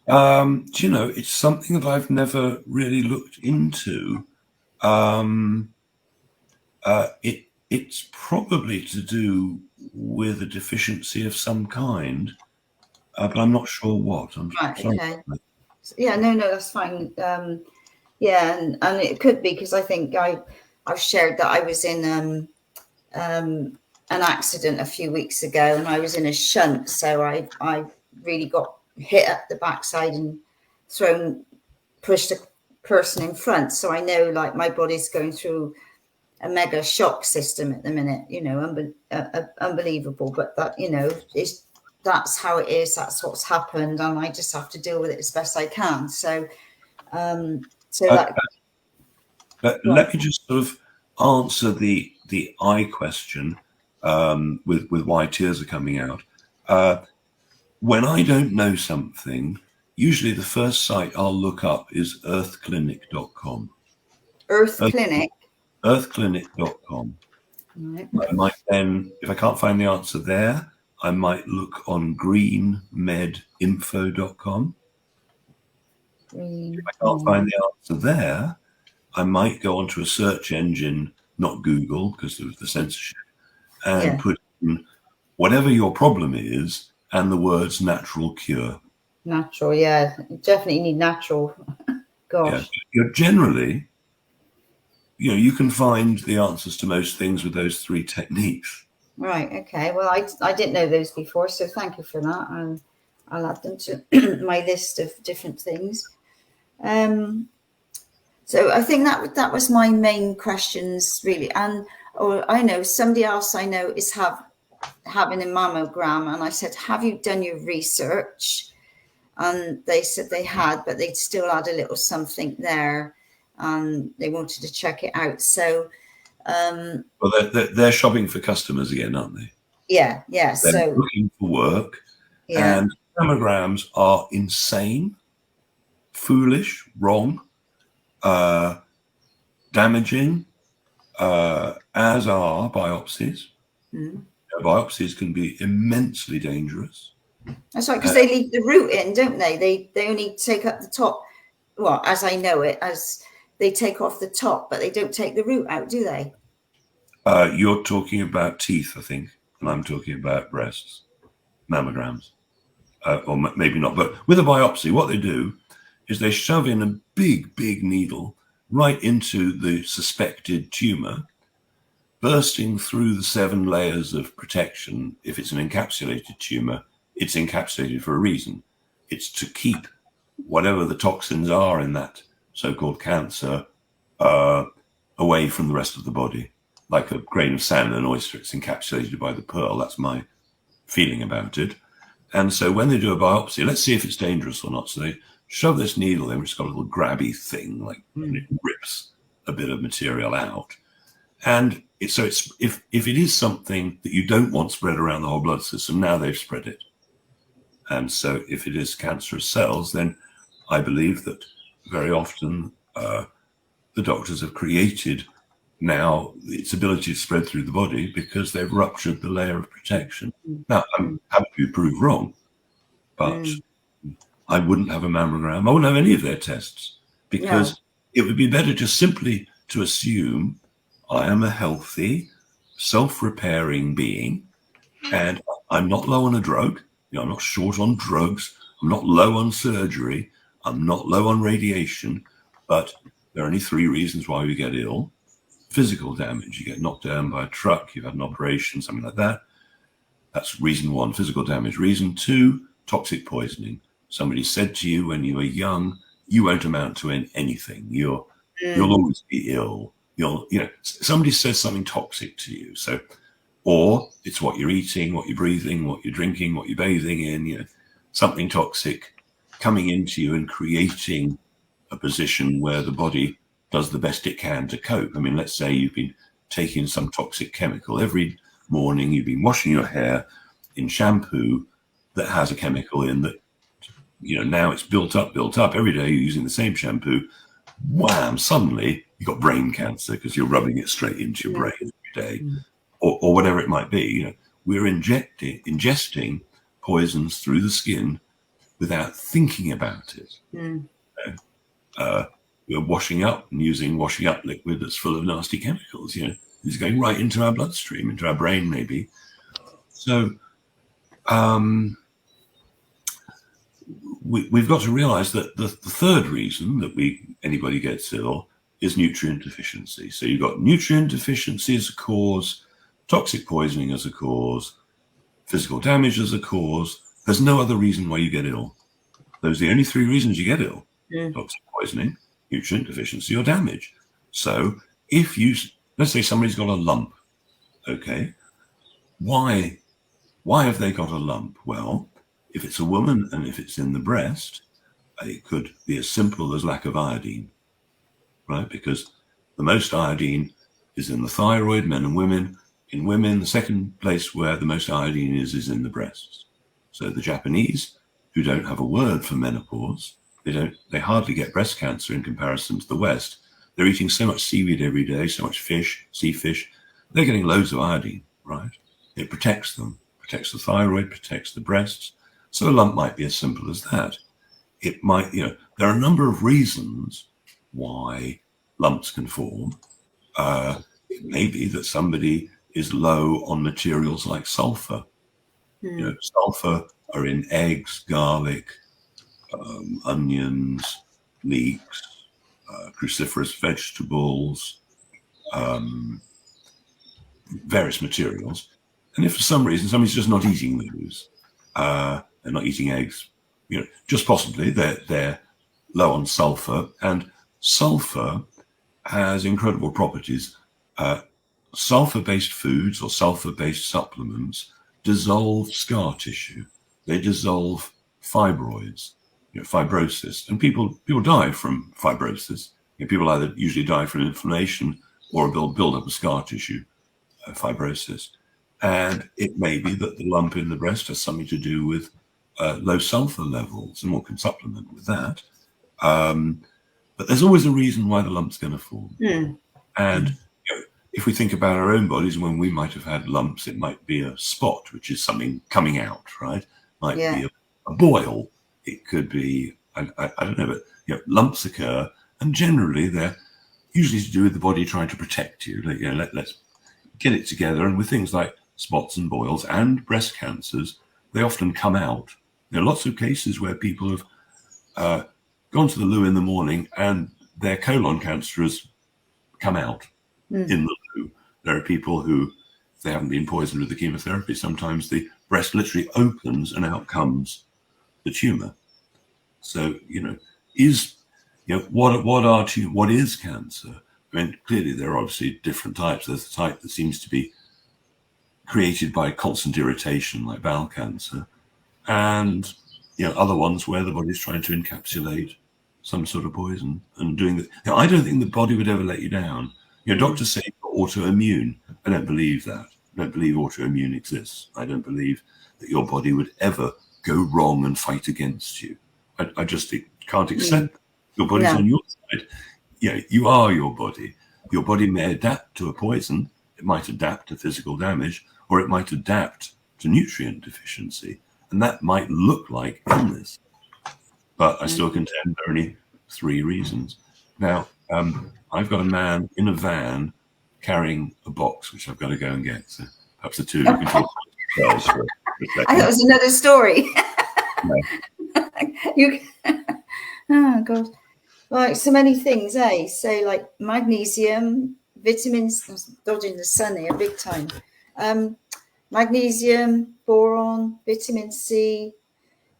Do you know, it's something that I've never really looked into. It's probably to do with a deficiency of some kind, but I'm not sure what. Right, okay. Yeah, no, that's fine. Yeah, and it could be because I think I've shared that I was in an accident a few weeks ago, and I was in a shunt, so I really got hit up the backside and pushed a person in front. So I know, like, my body's going through a mega shock system at the minute, you know, unbelievable. But that, you know, that's how it is. That's what's happened, and I just have to deal with it as best I can. So, let me just sort of answer the eye question with why tears are coming out. When I don't know something, usually the first site I'll look up is earthclinic.com. Earthclinic? Earthclinic.com. Right. I might then, if I can't find the answer there, I might look on greenmedinfo.com. If I can't find the answer there, I might go onto a search engine, not Google because of the censorship, and put in whatever your problem is and the words natural cure. Natural, yeah. You definitely need natural. Gosh. Yeah. Generally, you know, you can find the answers to most things with those 3 techniques. Right, okay. Well, I didn't know those before, so thank you for that. And I'll add them to my list of different things. So I think that was my main questions, really. And I know somebody else I know is having a mammogram, and I said, have you done your research? And they said they had, but they'd still had a little something there, and they wanted to check it out. So well, they're shopping for customers again, aren't they? Yeah. They're looking for work. And mammograms are insane, foolish, wrong, damaging, as are biopsies. Biopsies can be immensely dangerous. That's right, because they leave the root in, don't they? They only take up the top. Well, as I know it, as they take off the top, but they don't take the root out, do they? You're talking about teeth, I think, and I'm talking about breasts, mammograms, or maybe not. But with a biopsy, what they do is they shove in a big, big needle right into the suspected tumor, bursting through the 7 layers of protection. If it's an encapsulated tumor, it's encapsulated for a reason. It's to keep whatever the toxins are in that so-called cancer away from the rest of the body. Like a grain of sand in an oyster, it's encapsulated by the pearl. That's my feeling about it. And so when they do a biopsy, let's see if it's dangerous or not. So they shove this needle in, which has got a little grabby thing, like and it rips a bit of material out. And if it is something that you don't want spread around the whole blood system, now they've spread it. And so if it is cancerous cells, then I believe that very often the doctors have created now its ability to spread through the body because they've ruptured the layer of protection. Now, I'm happy to be proved wrong, but I wouldn't have a mammogram. I wouldn't have any of their tests because it would be better just simply to assume I am a healthy, self-repairing being and I'm not low on a drug. I'm not short on drugs. I'm not low on surgery. I'm not low on radiation. But there are only 3 reasons why we get ill. Physical damage. You get knocked down by a truck. You've had an operation, something like that. That's reason 1, physical damage. Reason 2, toxic poisoning. Somebody said to you when you were young, you won't amount to anything. You'll always be ill. Somebody says something toxic to you. So, or it's what you're eating, what you're breathing, what you're drinking, what you're bathing in, something toxic coming into you and creating a position where the body does the best it can to cope. I mean, let's say you've been taking some toxic chemical every morning, you've been washing your hair in shampoo that has a chemical in that, now it's built up every day. You're using the same shampoo. Wham! Suddenly you've got brain cancer because you're rubbing it straight into your brain every day. Or whatever it might be, we're ingesting poisons through the skin without thinking about it. We're washing up and using washing up liquid that's full of nasty chemicals. It's going right into our bloodstream, into our brain, maybe. So we've got to realize that the 3rd reason that anybody gets ill is nutrient deficiency. So you've got nutrient deficiency as a cause, toxic poisoning as a cause, physical damage as a cause. There's no other reason why you get ill. Those are the only 3 reasons you get ill. Toxic poisoning, nutrient deficiency, or damage. So if let's say somebody's got a lump, okay, why have they got a lump? Well, if it's a woman and if it's in the breast, it could be as simple as lack of iodine, right? Because the most iodine is in the thyroid, men and women. In women, the second place where the most iodine is in the breasts. So the Japanese, who don't have a word for menopause, they hardly get breast cancer in comparison to the West. They're eating so much seaweed every day, so much fish, sea fish. They're getting loads of iodine, right? It protects them, protects the thyroid, protects the breasts. So a lump might be as simple as that. It might, there are a number of reasons why lumps can form. It may be that somebody is low on materials like sulfur. Sulfur are in eggs, garlic, onions, leeks, cruciferous vegetables, various materials. And if for some reason somebody's just not eating those, they're not eating eggs, just possibly they're low on sulfur. And sulfur has incredible properties. Sulfur-based foods or sulfur-based supplements dissolve scar tissue. They dissolve fibroids, fibrosis, and people die from fibrosis. People either usually die from inflammation or they'll build up a scar tissue, fibrosis. And it may be that the lump in the breast has something to do with low sulfur levels, and one can supplement with that. But there's always a reason why the lump's going to form. And if we think about our own bodies, when we might have had lumps, it might be a spot, which is something coming out, right? Might be a boil. It could be, I don't know, but lumps occur, and generally they're usually to do with the body trying to protect you. Let's get it together. And with things like spots and boils and breast cancers, they often come out. There are lots of cases where people have gone to the loo in the morning and their colon cancer has come out in the loo. There are people who, if they haven't been poisoned with the chemotherapy, sometimes the breast literally opens and out comes the tumor. So, what is cancer? I mean, clearly there are obviously different types. There's the type that seems to be created by constant irritation, like bowel cancer, and other ones where the body's trying to encapsulate some sort of poison and doing that. I don't think the body would ever let you down. Doctors say autoimmune. I don't believe that. I don't believe autoimmune exists. I don't believe that your body would ever go wrong and fight against you. I just can't accept your body's on your side. You are your body. your body may adapt to a poison, it might adapt to physical damage, or it might adapt to nutrient deficiency. And that might look like illness. But I still contend there are only 3 reasons. Now, I've got a man in a van carrying a box, which I've got to go and get. So perhaps the two of you can talk for a second. I thought it was another story. No. You, oh God, like so many things, eh? So like magnesium, vitamins. I'm dodging the sun here big time. Magnesium, boron, vitamin C.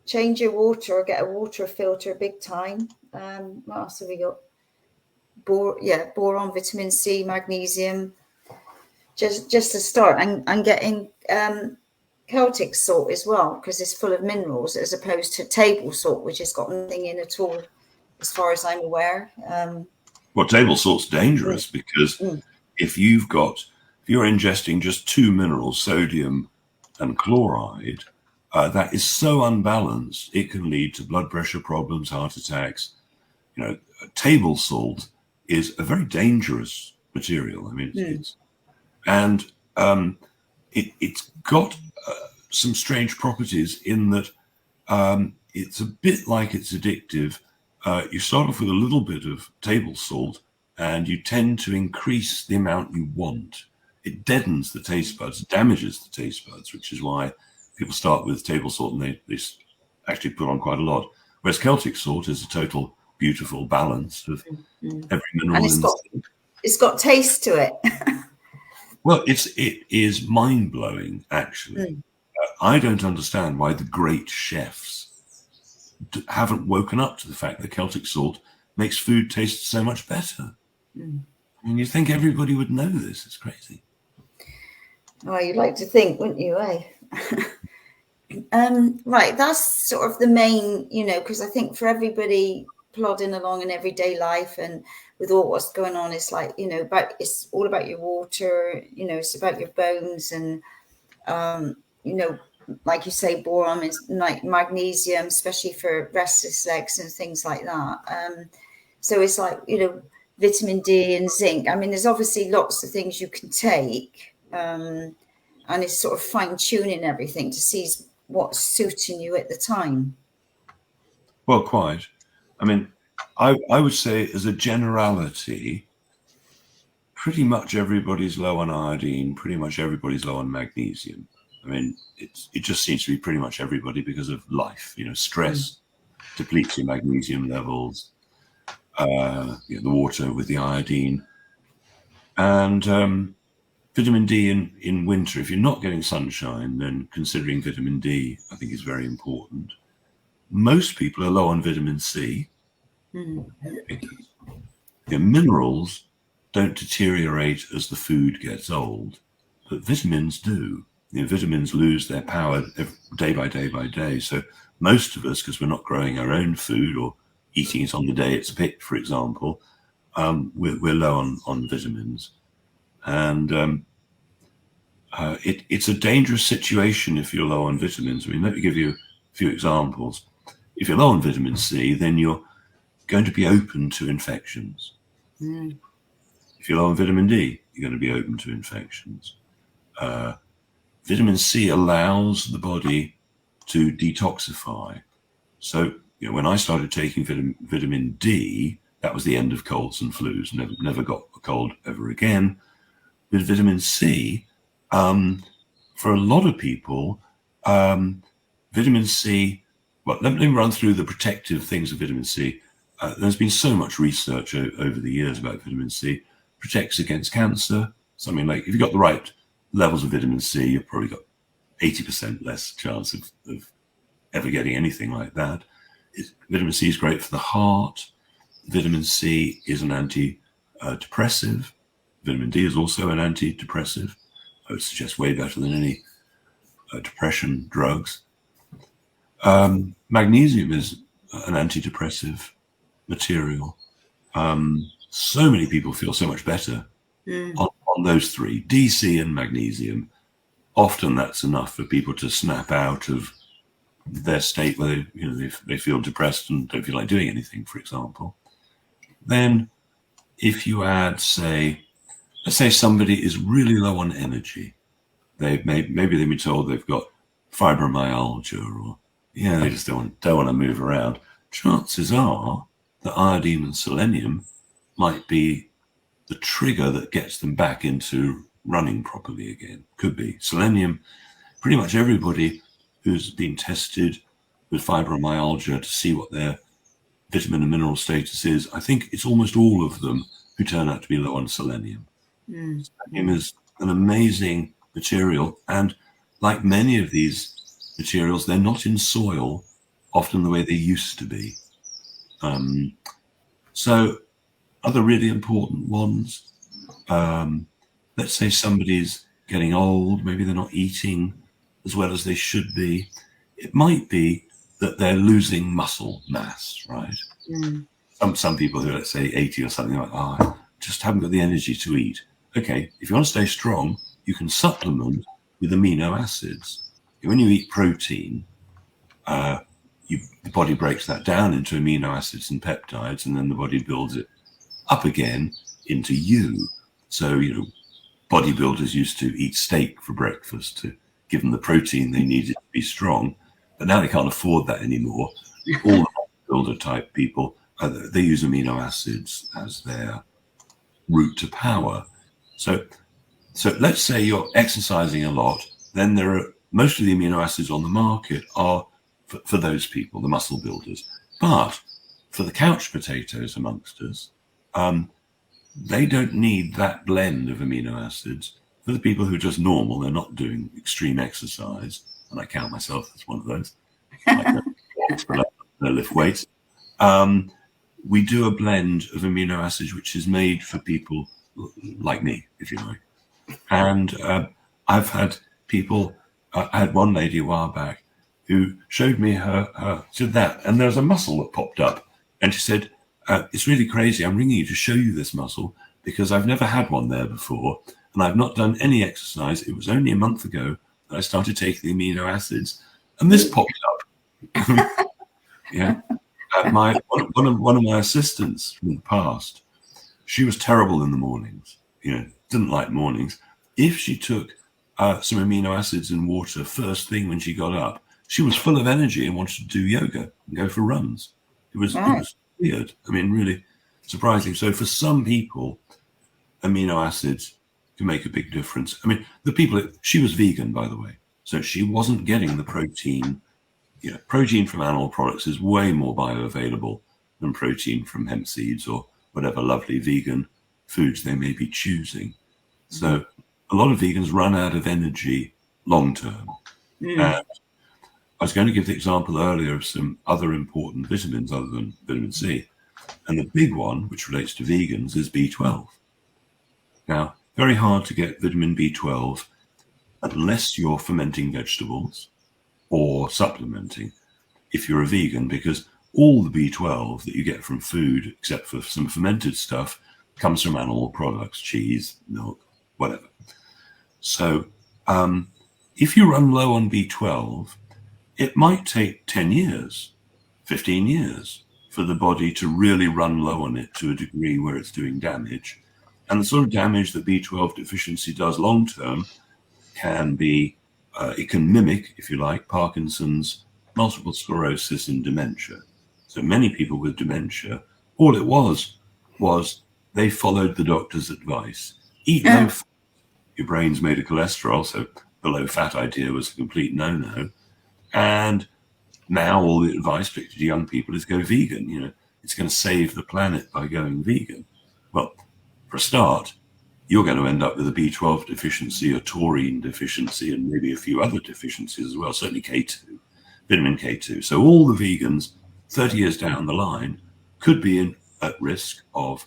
Change your water or get a water filter big time. What else have we got? Boron, vitamin C, magnesium. Just to start, and getting Celtic salt as well, because it's full of minerals, as opposed to table salt, which has got nothing in at all, as far as I'm aware. Well, table salt's dangerous because if you're ingesting just 2 minerals, sodium and chloride, that is so unbalanced, it can lead to blood pressure problems, heart attacks. You know, table salt is a very dangerous material. I mean, it's got some strange properties in that it's a bit like it's addictive. You start off with a little bit of table salt and you tend to increase the amount you want. It deadens the taste buds, damages the taste buds, which is why people start with table salt and they actually put on quite a lot. Whereas Celtic salt is a total beautiful balance of every mineral. And it's got taste to it. Well, it is mind-blowing, actually. I don't understand why the great chefs haven't woken up to the fact that Celtic salt makes food taste so much better. I mean, you'd think everybody would know this. It's crazy. Oh, you'd like to think, wouldn't you, eh? Right, that's sort of the main, because I think for everybody plodding along in everyday life and with all what's going on, it's like, it's all about your water, it's about your bones and, like you say, boron is like magnesium, especially for restless legs and things like that. So it's like, vitamin D and zinc. I mean, there's obviously lots of things you can take, and it's sort of fine tuning everything to see what's suiting you at the time. Well, quite. I mean, I would say as a generality, pretty much everybody's low on iodine, pretty much everybody's low on magnesium. I mean, it just seems to be pretty much everybody because of life. Stress depletes your magnesium levels, the water with the iodine, and vitamin D in winter. If you're not getting sunshine, then considering vitamin D, I think, is very important. Most people are low on vitamin C. The minerals don't deteriorate as the food gets old, but vitamins do. Vitamins lose their power day by day by day. So most of us, because we're not growing our own food or eating it on the day it's picked, for example, we're low on vitamins. And it's a dangerous situation if you're low on vitamins. I mean, let me give you a few examples. If you're low on vitamin C, then you're going to be open to infections. If you're low on vitamin D, you're going to be open to infections. Vitamin C allows the body to detoxify. So, when I started taking vitamin D, that was the end of colds and flus. Never got a cold ever again. With vitamin C, for a lot of people, vitamin C, well, let me run through the protective things of vitamin C. There's been so much research over the years about vitamin C. Protects against cancer. Something like, if you've got the right levels of vitamin C, you've probably got 80% less chance of ever getting anything like that. Vitamin C is great for the heart. Vitamin C is an antidepressant. Vitamin D is also an antidepressant. I would suggest way better than any depression drugs. Magnesium is an antidepressive material. So many people feel so much better on those 3, D, C, and magnesium. Often that's enough for people to snap out of their state where they feel depressed and don't feel like doing anything, for example. Then if you add, say, let's say somebody is really low on energy. Maybe they've been told they've got fibromyalgia, or they just don't want to move around. Chances are that iodine and selenium might be the trigger that gets them back into running properly again. Could be selenium. Pretty much everybody who's been tested with fibromyalgia to see what their vitamin and mineral status is, I think it's almost all of them who turn out to be low on selenium. Selenium is an amazing material, and like many of these materials, they're not in soil often the way they used to be. So other really important ones, let's say somebody's getting old, maybe they're not eating as well as they should be. It might be that they're losing muscle mass, right? Some people who are, let's say, 80 or something, are like, just haven't got the energy to eat. Okay, if you want to stay strong, you can supplement with amino acids. When you eat protein, the body breaks that down into amino acids and peptides, and then the body builds it up again into you. So, bodybuilders used to eat steak for breakfast to give them the protein they needed to be strong, but now they can't afford that anymore. All the bodybuilder type people, they use amino acids as their route to power. So let's say you're exercising a lot, then there are most of the amino acids on the market are for those people, the muscle builders. But for the couch potatoes amongst us, they don't need that blend of amino acids. For the people who are just normal, they're not doing extreme exercise, and I count myself as one of those. I lift weights. We do a blend of amino acids which is made for people like me, if you like. And I've had people, I had one lady a while back who showed me her did that, and there was a muscle that popped up, and she said, it's really crazy, I'm ringing you to show you this muscle because I've never had one there before, and I've not done any exercise. It was only a month ago that I started taking the amino acids, and this popped up. Yeah. One of my assistants from the past, she was terrible in the mornings, didn't like mornings. If she took some amino acids and water first thing when she got up, she was full of energy and wanted to do yoga and go for runs. It was weird. I mean, really surprising. So for some people, amino acids can make a big difference. I mean, she was vegan, by the way, so she wasn't getting the protein. Protein from animal products is way more bioavailable than protein from hemp seeds or whatever lovely vegan foods they may be choosing. So a lot of vegans run out of energy long term. And I was going to give the example earlier of some other important vitamins other than vitamin C. And the big one, which relates to vegans, is B12. Now, very hard to get vitamin B12 unless you're fermenting vegetables or supplementing if you're a vegan, because all the B12 that you get from food, except for some fermented stuff, comes from animal products, cheese, milk, whatever. So if you run low on B12, it might take 10 years, 15 years for the body to really run low on it to a degree where it's doing damage. And the sort of damage that B12 deficiency does long term can be, it can mimic, if you like, Parkinson's, multiple sclerosis, and dementia. So many people with dementia, all it was they followed the doctor's advice. Eat low fat. Your brain's made of cholesterol, so the low fat idea was a complete no-no. And now all the advice, particularly to young people, is go vegan. It's going to save the planet by going vegan. Well, for a start, you're going to end up with a B12 deficiency, a taurine deficiency, and maybe a few other deficiencies as well, certainly K2, vitamin K2. So all the vegans 30 years down the line could be at risk of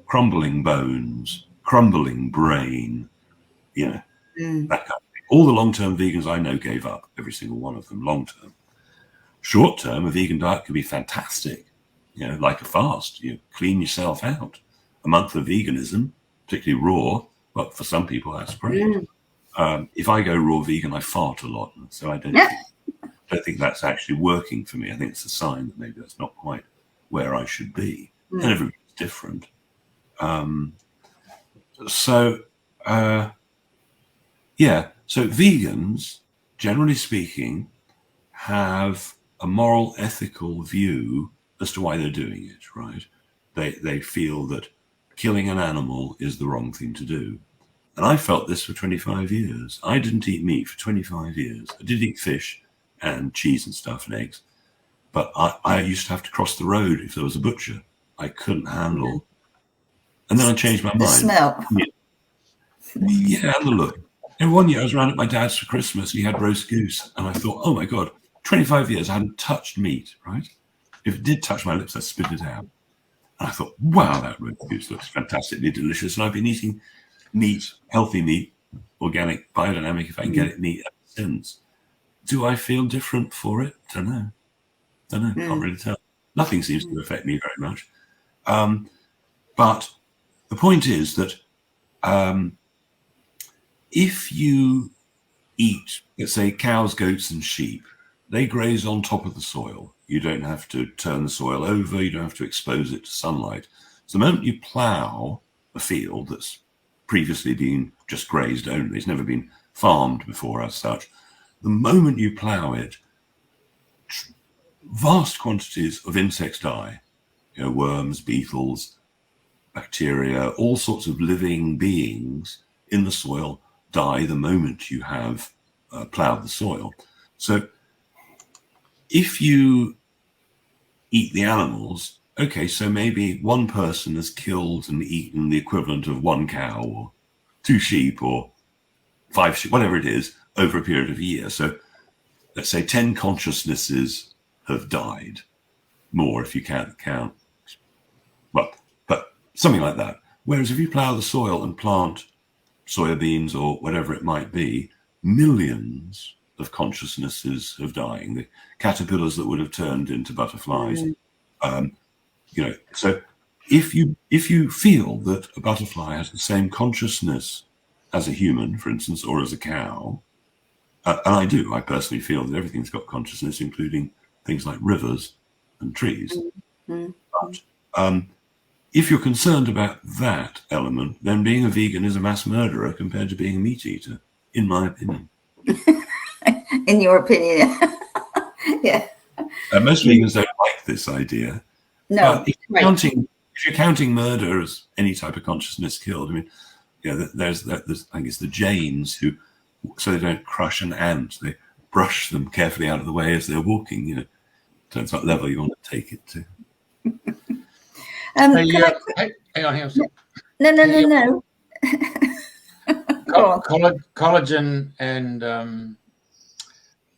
crumbling bones, crumbling brain, that kind of thing. All the long-term vegans I know gave up, every single one of them, long-term. Short-term, a vegan diet can be fantastic, like a fast. You clean yourself out. A month of veganism, particularly raw, well, for some people, that's great. If I go raw vegan, I fart a lot. So I don't think that's actually working for me. I think it's a sign that maybe that's not quite where I should be. And everybody's different. So vegans, generally speaking, have a moral, ethical view as to why they're doing it, right? They feel that killing an animal is the wrong thing to do. And I felt this for 25 years. I didn't eat meat for 25 years. I did eat fish and cheese and stuff and eggs. But I used to have to cross the road if there was a butcher. I couldn't handle. And then I changed my mind. The smell. Yeah, and the look. And one year I was around at my dad's for Christmas and he had roast goose. And I thought, oh my God, 25 years I hadn't touched meat, right? If it did touch my lips, I'd spit it out. And I thought, wow, that roast goose looks fantastically delicious. And I've been eating meat, healthy meat, organic, biodynamic, if I can get it, meat ever since. Do I feel different for it? Don't know. Can't really tell. Nothing seems to affect me very much. But the point is that if you eat, let's say, cows, goats, and sheep, they graze on top of the soil. You don't have to turn the soil over. You don't have to expose it to sunlight. So the moment you plough a field that's previously been just grazed only, it's never been farmed before as such, the moment you plough it, vast quantities of insects die. You know, worms, beetles, bacteria, all sorts of living beings in the soil die the moment you have ploughed the soil. So if you eat the animals, okay, so maybe one person has killed and eaten the equivalent of one cow or 2 sheep or 5 sheep, whatever it is, over a period of a year. So let's say 10 consciousnesses have died, more if you can't count. Well, but something like that. Whereas if you plough the soil and plant soya beans or whatever it might be, millions of consciousnesses of dying, the caterpillars that would have turned into butterflies. So if you feel that a butterfly has the same consciousness as a human, for instance, or as a cow, and I personally feel that everything's got consciousness, including things like rivers and trees. But if you're concerned about that element, then being a vegan is a mass murderer compared to being a meat eater, in my opinion. In your opinion. Yeah. Most vegans don't like this idea. No. If you're counting murder as any type of consciousness killed, I mean, there's I think it's the Jains who, so they don't crush an ant, they brush them carefully out of the way as they're walking. Depends what level you want to take it to. Hang on. No. Go on. Collagen and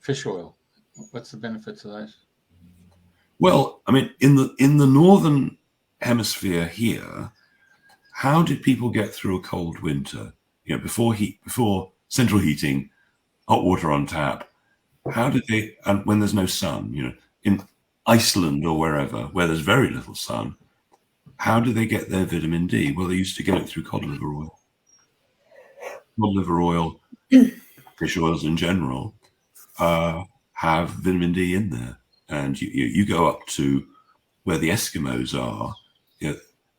fish oil. What's the benefits of those? Well, I mean, in the northern hemisphere here, how did people get through a cold winter? Before central heating, hot water on tap. How did they? And when there's no sun, in Iceland or wherever, where there's very little sun, how do they get their vitamin D? Well, they used to get it through cod liver oil. Cod liver oil, fish oils in general, have vitamin D in there. And you go up to where the Eskimos are,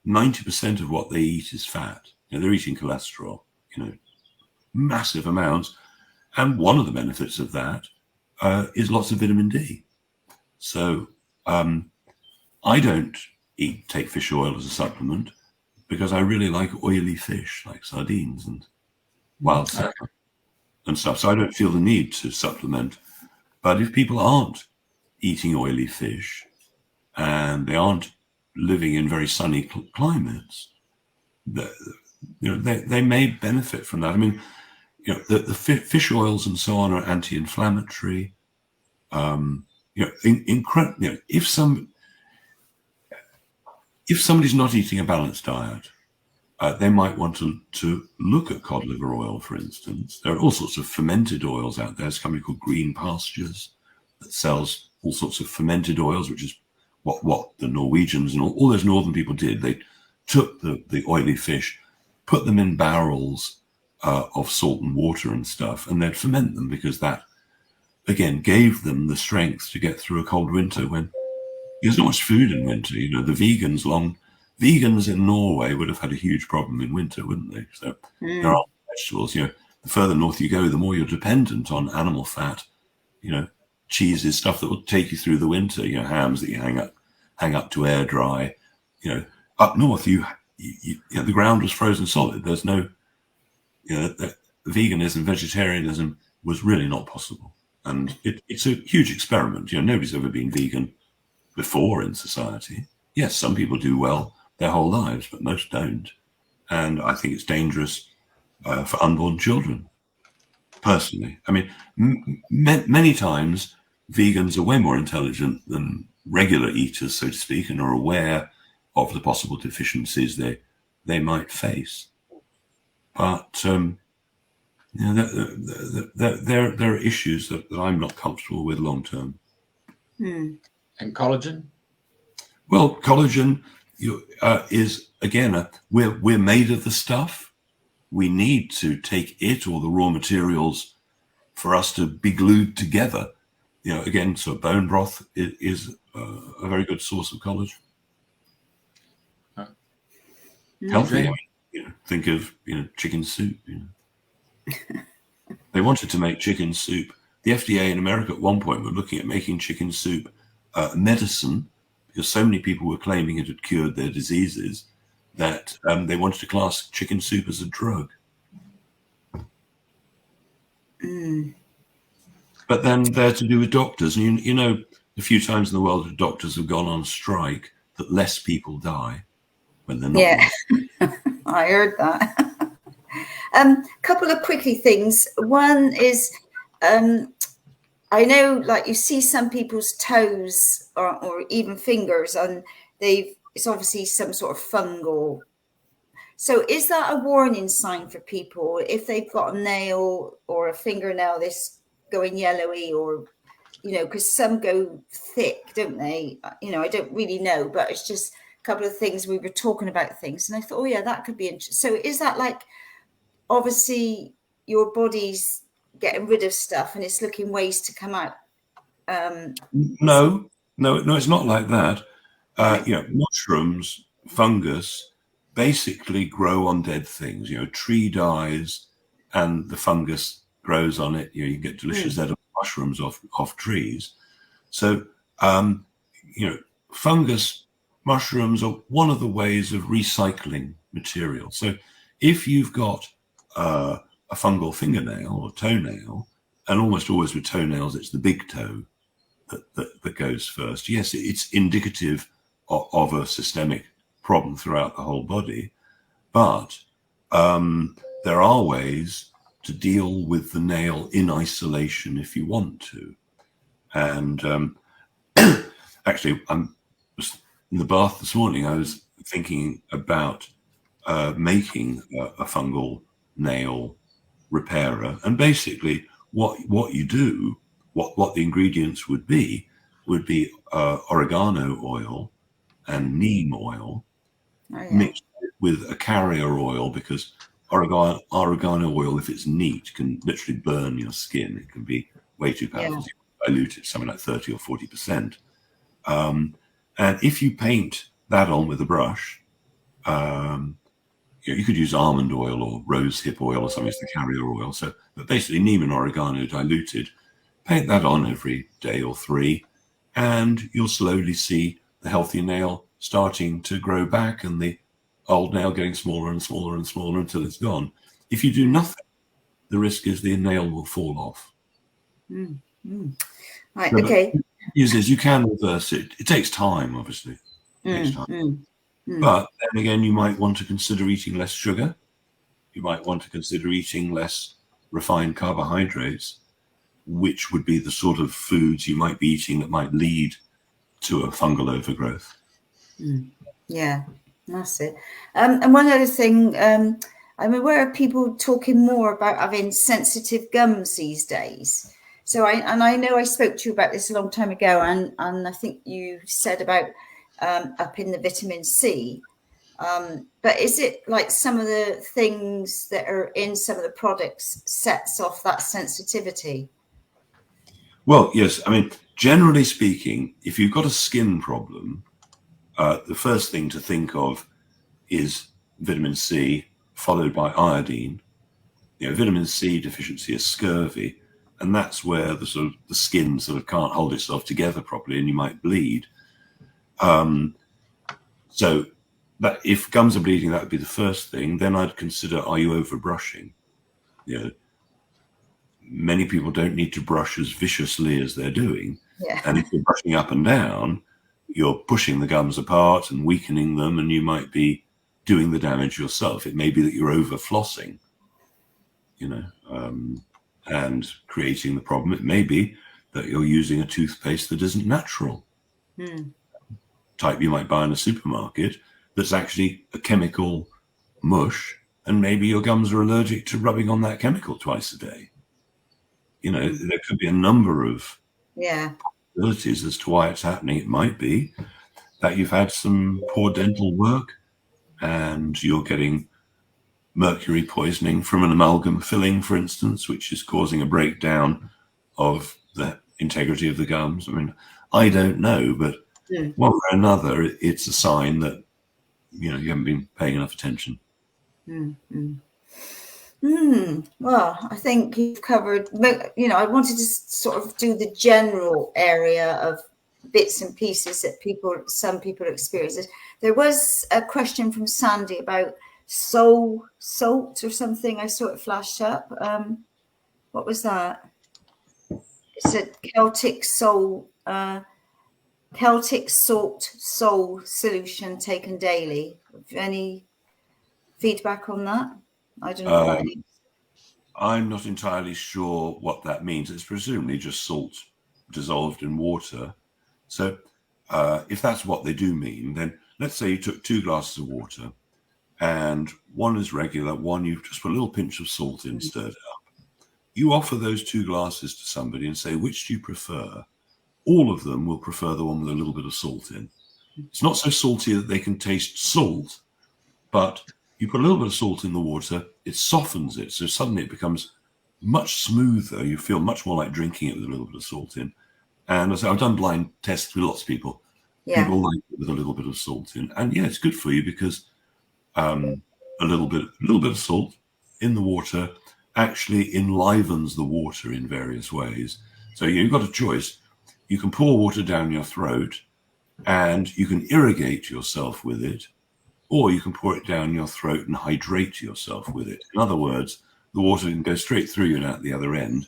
90% of what they eat is fat. They're eating cholesterol, massive amounts. And one of the benefits of that is lots of vitamin D. So I don't take fish oil as a supplement because I really like oily fish, like sardines and wild salmon and stuff. So I don't feel the need to supplement. But if people aren't eating oily fish and they aren't living in very sunny climates, they may benefit from that. I mean, the fish oils and so on are anti-inflammatory. If somebody's not eating a balanced diet, they might want to look at cod liver oil, for instance. There are all sorts of fermented oils out there. There's a company called Green Pastures that sells all sorts of fermented oils, which is what the Norwegians and all those northern people did. They took the oily fish, put them in barrels of salt and water and stuff, and they'd ferment them because that, again, gave them the strength to get through a cold winter when there's not much food in winter. The vegans vegans in Norway would have had a huge problem in winter, wouldn't they? So there are vegetables, the further north you go, the more you're dependent on animal fat, cheeses, stuff that will take you through the winter, hams that you hang up to air dry. Up north, the ground was frozen solid. There's no, veganism, vegetarianism was really not possible. And it's a huge experiment. Nobody's ever been vegan before in society. Yes, some people do well their whole lives, but most don't. And I think it's dangerous for unborn children, personally. I mean, many times vegans are way more intelligent than regular eaters, so to speak, and are aware of the possible deficiencies they might face. But there are issues that I'm not comfortable with long term. And collagen? Well, collagen is, again, we're made of the stuff. We need to take it or the raw materials for us to be glued together. Again, so bone broth is a very good source of collagen. Healthy. Think of chicken soup. They wanted to make chicken soup. The FDA in America at one point were looking at making chicken soup medicine, because so many people were claiming it had cured their diseases that they wanted to class chicken soup as a drug. But then they're to do with doctors, and a few times in the world that doctors have gone on strike that less people die when they're not. Yeah, I heard that. Couple of quickly things. One is, I know, like, you see some people's toes or even fingers, and it's obviously some sort of fungal. So is that a warning sign for people if they've got a nail or a fingernail that's going yellowy, or because some go thick, don't they? I don't really know, but it's just a couple of things. We were talking about things, and I thought, oh yeah, that could be interesting. So is that like, obviously your body's getting rid of stuff and it's looking ways to come out? No, it's not like that. Mushrooms, fungus basically grow on dead things. Tree dies and the fungus grows on it. You get delicious edible mushrooms off trees. So fungus, mushrooms are one of the ways of recycling material. So if you've got a fungal fingernail or toenail, and almost always with toenails it's the big toe that goes first, yes, it's indicative of a systemic problem throughout the whole body. But there are ways to deal with the nail in isolation if you want to. And actually, I was in the bath this morning. I was thinking about making a fungal nail repairer, and basically what you do, what the ingredients would be oregano oil and neem oil mixed with a carrier oil, because oregano oil, if it's neat, can literally burn your skin. It can be way too powerful. You dilute it something like 30 or 40%. And if you paint that on with a brush, you could use almond oil or rose hip oil or something as the carrier oil. So, but basically neem and oregano diluted, paint that on every day or 3, and you'll slowly see the healthy nail starting to grow back and the old nail getting smaller and smaller and smaller until it's gone. If you do nothing, the risk is the nail will fall off. Right, okay. The news is you can reverse it. It takes time, obviously. It takes time. But then again, you might want to consider eating less sugar. You might want to consider eating less refined carbohydrates, which would be the sort of foods you might be eating that might lead to a fungal overgrowth. Yeah, that's it. And one other thing, I'm aware of people talking more about having sensitive gums these days. So I know I spoke to you about this a long time ago, and I think you said about up in the vitamin C. But is it like some of the things that are in some of the products sets off that sensitivity? Well, yes. I mean, generally speaking, if you've got a skin problem, the first thing to think of is vitamin C, followed by iodine. Vitamin C deficiency is scurvy, and that's where the skin sort of can't hold itself together properly, and you might bleed. So that if gums are bleeding, that would be the first thing. Then I'd consider, are you over brushing? Many people don't need to brush as viciously as they're doing. Yeah. And if you're brushing up and down, you're pushing the gums apart and weakening them, and you might be doing the damage yourself. It may be that you're over flossing, and creating the problem. It may be that you're using a toothpaste that isn't natural. Type you might buy in a supermarket that's actually a chemical mush, and maybe your gums are allergic to rubbing on that chemical twice a day. There could be a number of possibilities as to why it's happening. It might be that you've had some poor dental work and you're getting mercury poisoning from an amalgam filling, for instance, which is causing a breakdown of the integrity of the gums. I mean, I don't know, but one way or another, it's a sign that you haven't been paying enough attention. Well, I think you've covered, I wanted to sort of do the general area of bits and pieces that some people experience. There was a question from Sandy about salt or something. I saw it flash up. What was that? It's a Celtic salt solution taken daily. Any feedback on that? I don't know what that means. I'm not entirely sure what that means. It's presumably just salt dissolved in water. So if that's what they do mean, then let's say you took 2 glasses of water, and one is regular, one you just put a little pinch of salt in, stirred it up. You offer those 2 glasses to somebody and say, which do you prefer? All of them will prefer the one with a little bit of salt in. It's not so salty that they can taste salt, but you put a little bit of salt in the water, it softens it. So suddenly it becomes much smoother. You feel much more like drinking it with a little bit of salt in. And as I've done blind tests with lots of people. People like it with a little bit of salt in. And it's good for you because a little bit of salt in the water actually enlivens the water in various ways. So you've got a choice. You can pour water down your throat and you can irrigate yourself with it, or you can pour it down your throat and hydrate yourself with it. In other words, the water can go straight through you and out the other end,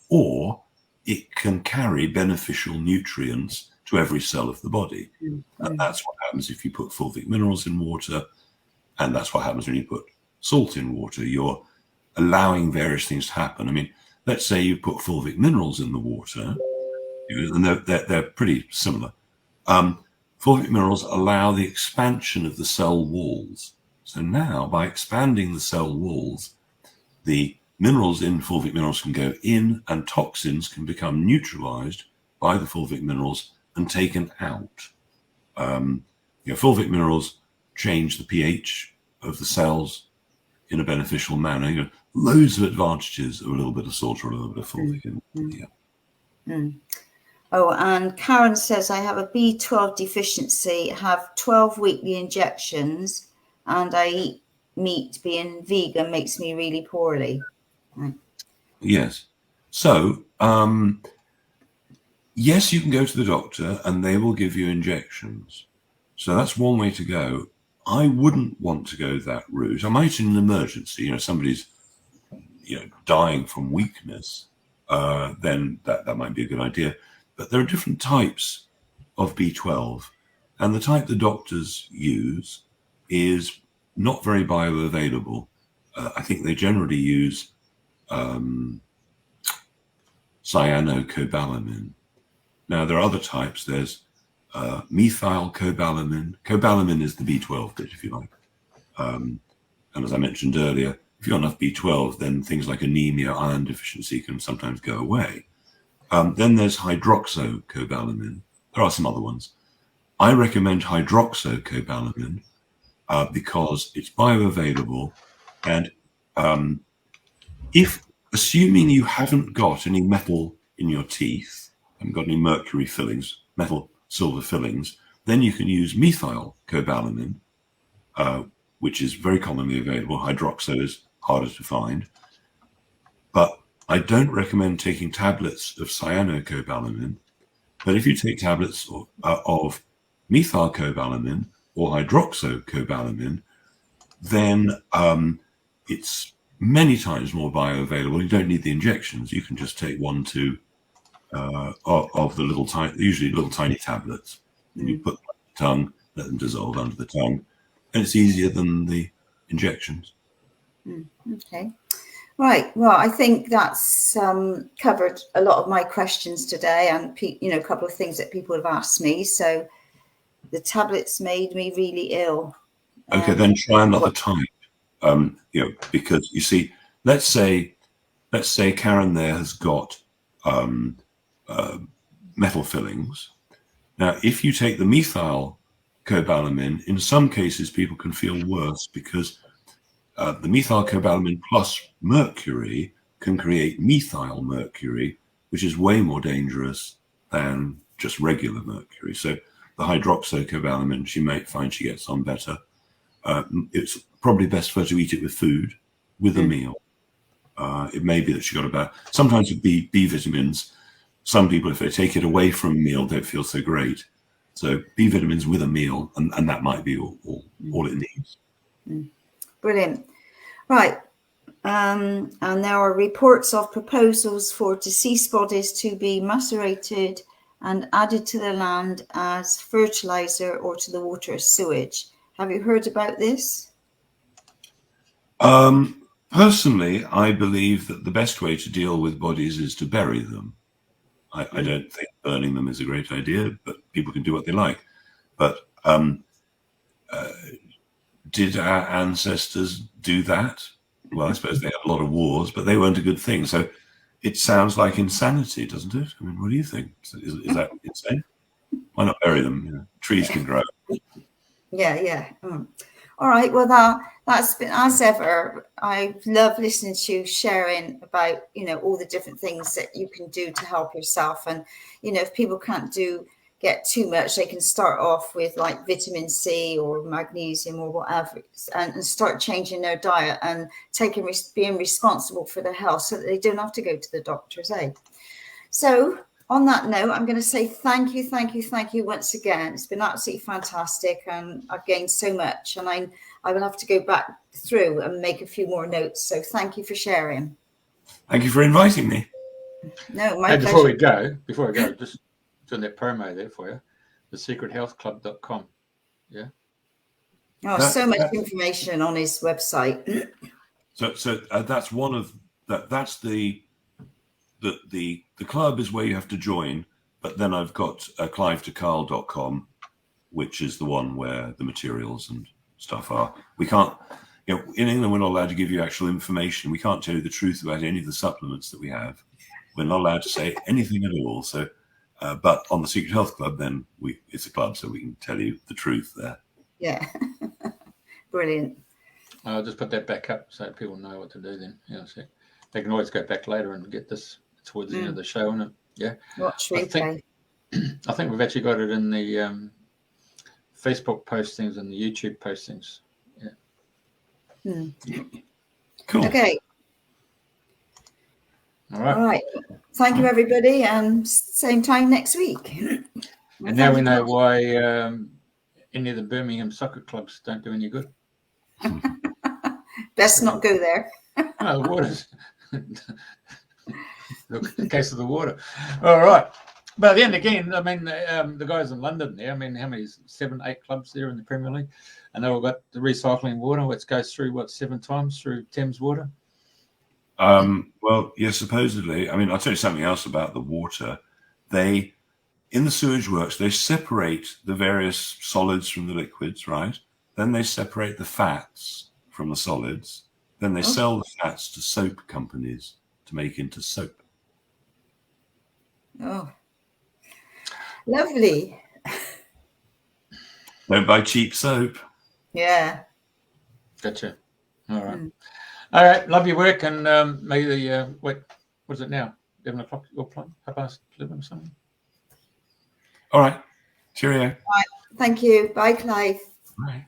or it can carry beneficial nutrients to every cell of the body. And that's what happens if you put fulvic minerals in water, and that's what happens when you put salt in water. You're allowing various things to happen. I mean, let's say you put fulvic minerals in the water, and they're pretty similar. Fulvic minerals allow the expansion of the cell walls. So now, by expanding the cell walls, the minerals in fulvic minerals can go in, and toxins can become neutralized by the fulvic minerals and taken out. Fulvic minerals change the pH of the cells in a beneficial manner. Loads of advantages of a little bit of salt or a little bit of fulvic. Oh, and Karen says, I have a B12 deficiency, have 12 weekly injections, and I eat meat. Being vegan makes me really poorly. Yes. So, yes, you can go to the doctor and they will give you injections. So that's one way to go. I wouldn't want to go that route. I might in an emergency, somebody's, dying from weakness, then that might be a good idea. But there are different types of B12, and the type the doctors use is not very bioavailable. I think they generally use cyanocobalamin. Now, there are other types. There's methylcobalamin. Cobalamin is the B12 bit, if you like. And as I mentioned earlier, if you've got enough B12, then things like anemia, iron deficiency can sometimes go away. Then there's hydroxocobalamin. There are some other ones. I recommend hydroxocobalamin because it's bioavailable. And assuming you haven't got any metal in your teeth, haven't got any mercury fillings, metal, silver fillings, Then you can use methyl cobalamin, which is very commonly available. Hydroxo is harder to find. But I don't recommend taking tablets of cyanocobalamin. But if you take tablets of methylcobalamin or hydroxocobalamin, then it's many times more bioavailable. You don't need the injections. You can just take 1, 2 of the usually little tiny tablets, and you put them on the tongue, let them dissolve under the tongue, and it's easier than the injections. Okay. Right. Well, I think that's covered a lot of my questions today, and a couple of things that people have asked me. So the tablets made me really ill. Okay, then try another type. Because you see, let's say Karen there has got metal fillings. Now, if you take the methyl cobalamin, in some cases people can feel worse because the methyl cobalamin plus mercury can create methyl mercury, which is way more dangerous than just regular mercury. So the hydroxocobalamin, she might find she gets on better. It's probably best for her to eat it with food, with a meal. It may be that she got about, sometimes with B vitamins, some people, if they take it away from a meal, don't feel so great. So B vitamins with a meal, and that might be all it needs. Brilliant. Right. And there are reports of proposals for deceased bodies to be macerated and added to the land as fertilizer or to the water as sewage. Have you heard about this? Personally, I believe that the best way to deal with bodies is to bury them. I don't think burning them is a great idea, but people can do what they like. But did our ancestors do that? Well, I suppose they had a lot of wars, but they weren't a good thing. So it sounds like insanity, doesn't it? I mean, what do you think? Is that insane? Why not bury them? Trees can grow. Yeah. All right. Well, that's been, as ever, I love listening to you sharing about, all the different things that you can do to help yourself. And, if people can't get too much, they can start off with like vitamin C or magnesium or whatever, and start changing their diet and being responsible for their health so that they don't have to go to the doctors, eh? So on that note, I'm going to say thank you once again. It's been absolutely fantastic, and I've gained so much, and I will have to go back through and make a few more notes. So thank you for sharing. Thank you for inviting me. No, my pleasure. Before we go, just doing that promo there for you, thesecrethealthclub.com. Yeah. Oh, so much information on his website. So that's one of that's the club is where you have to join, but then I've got clivedecarle.com, which is the one where the materials and stuff are. We can't, in England, we're not allowed to give you actual information. We can't tell you the truth about any of the supplements that we have. We're not allowed to say anything at all. So, but on the Secret Health Club, then it's a club, so we can tell you the truth there. Yeah. Brilliant. I'll just put that back up so people know what to do then. So they can always go back later and get this towards the end of the show, isn't it? Yeah. Watch replay. I think we've actually got it in the Facebook postings and the YouTube postings. Yeah. Cool. Okay. All right. All right. Thank you, everybody, and same time next week. And now we know why any of the Birmingham soccer clubs don't do any good. Best not go there. Oh, the water's the case of the water. All right. But then again, I mean, the guys in London there, I mean, how many, 7, 8 clubs there in the Premier League? And they've all got the recycling water, which goes through, 7 times through Thames water? Well, yeah, supposedly. I mean, I'll tell you something else about the water. In the sewage works, they separate the various solids from the liquids, right? Then they separate the fats from the solids. Then they sell the fats to soap companies to make into soap. Oh, lovely. Don't buy cheap soap. Yeah. Gotcha. All right. All right. Love your work, and maybe what is it now? 11 o'clock your plan? 11:30 or something? All right. Cheerio. Bye. Thank you. Bye, Clive. Right.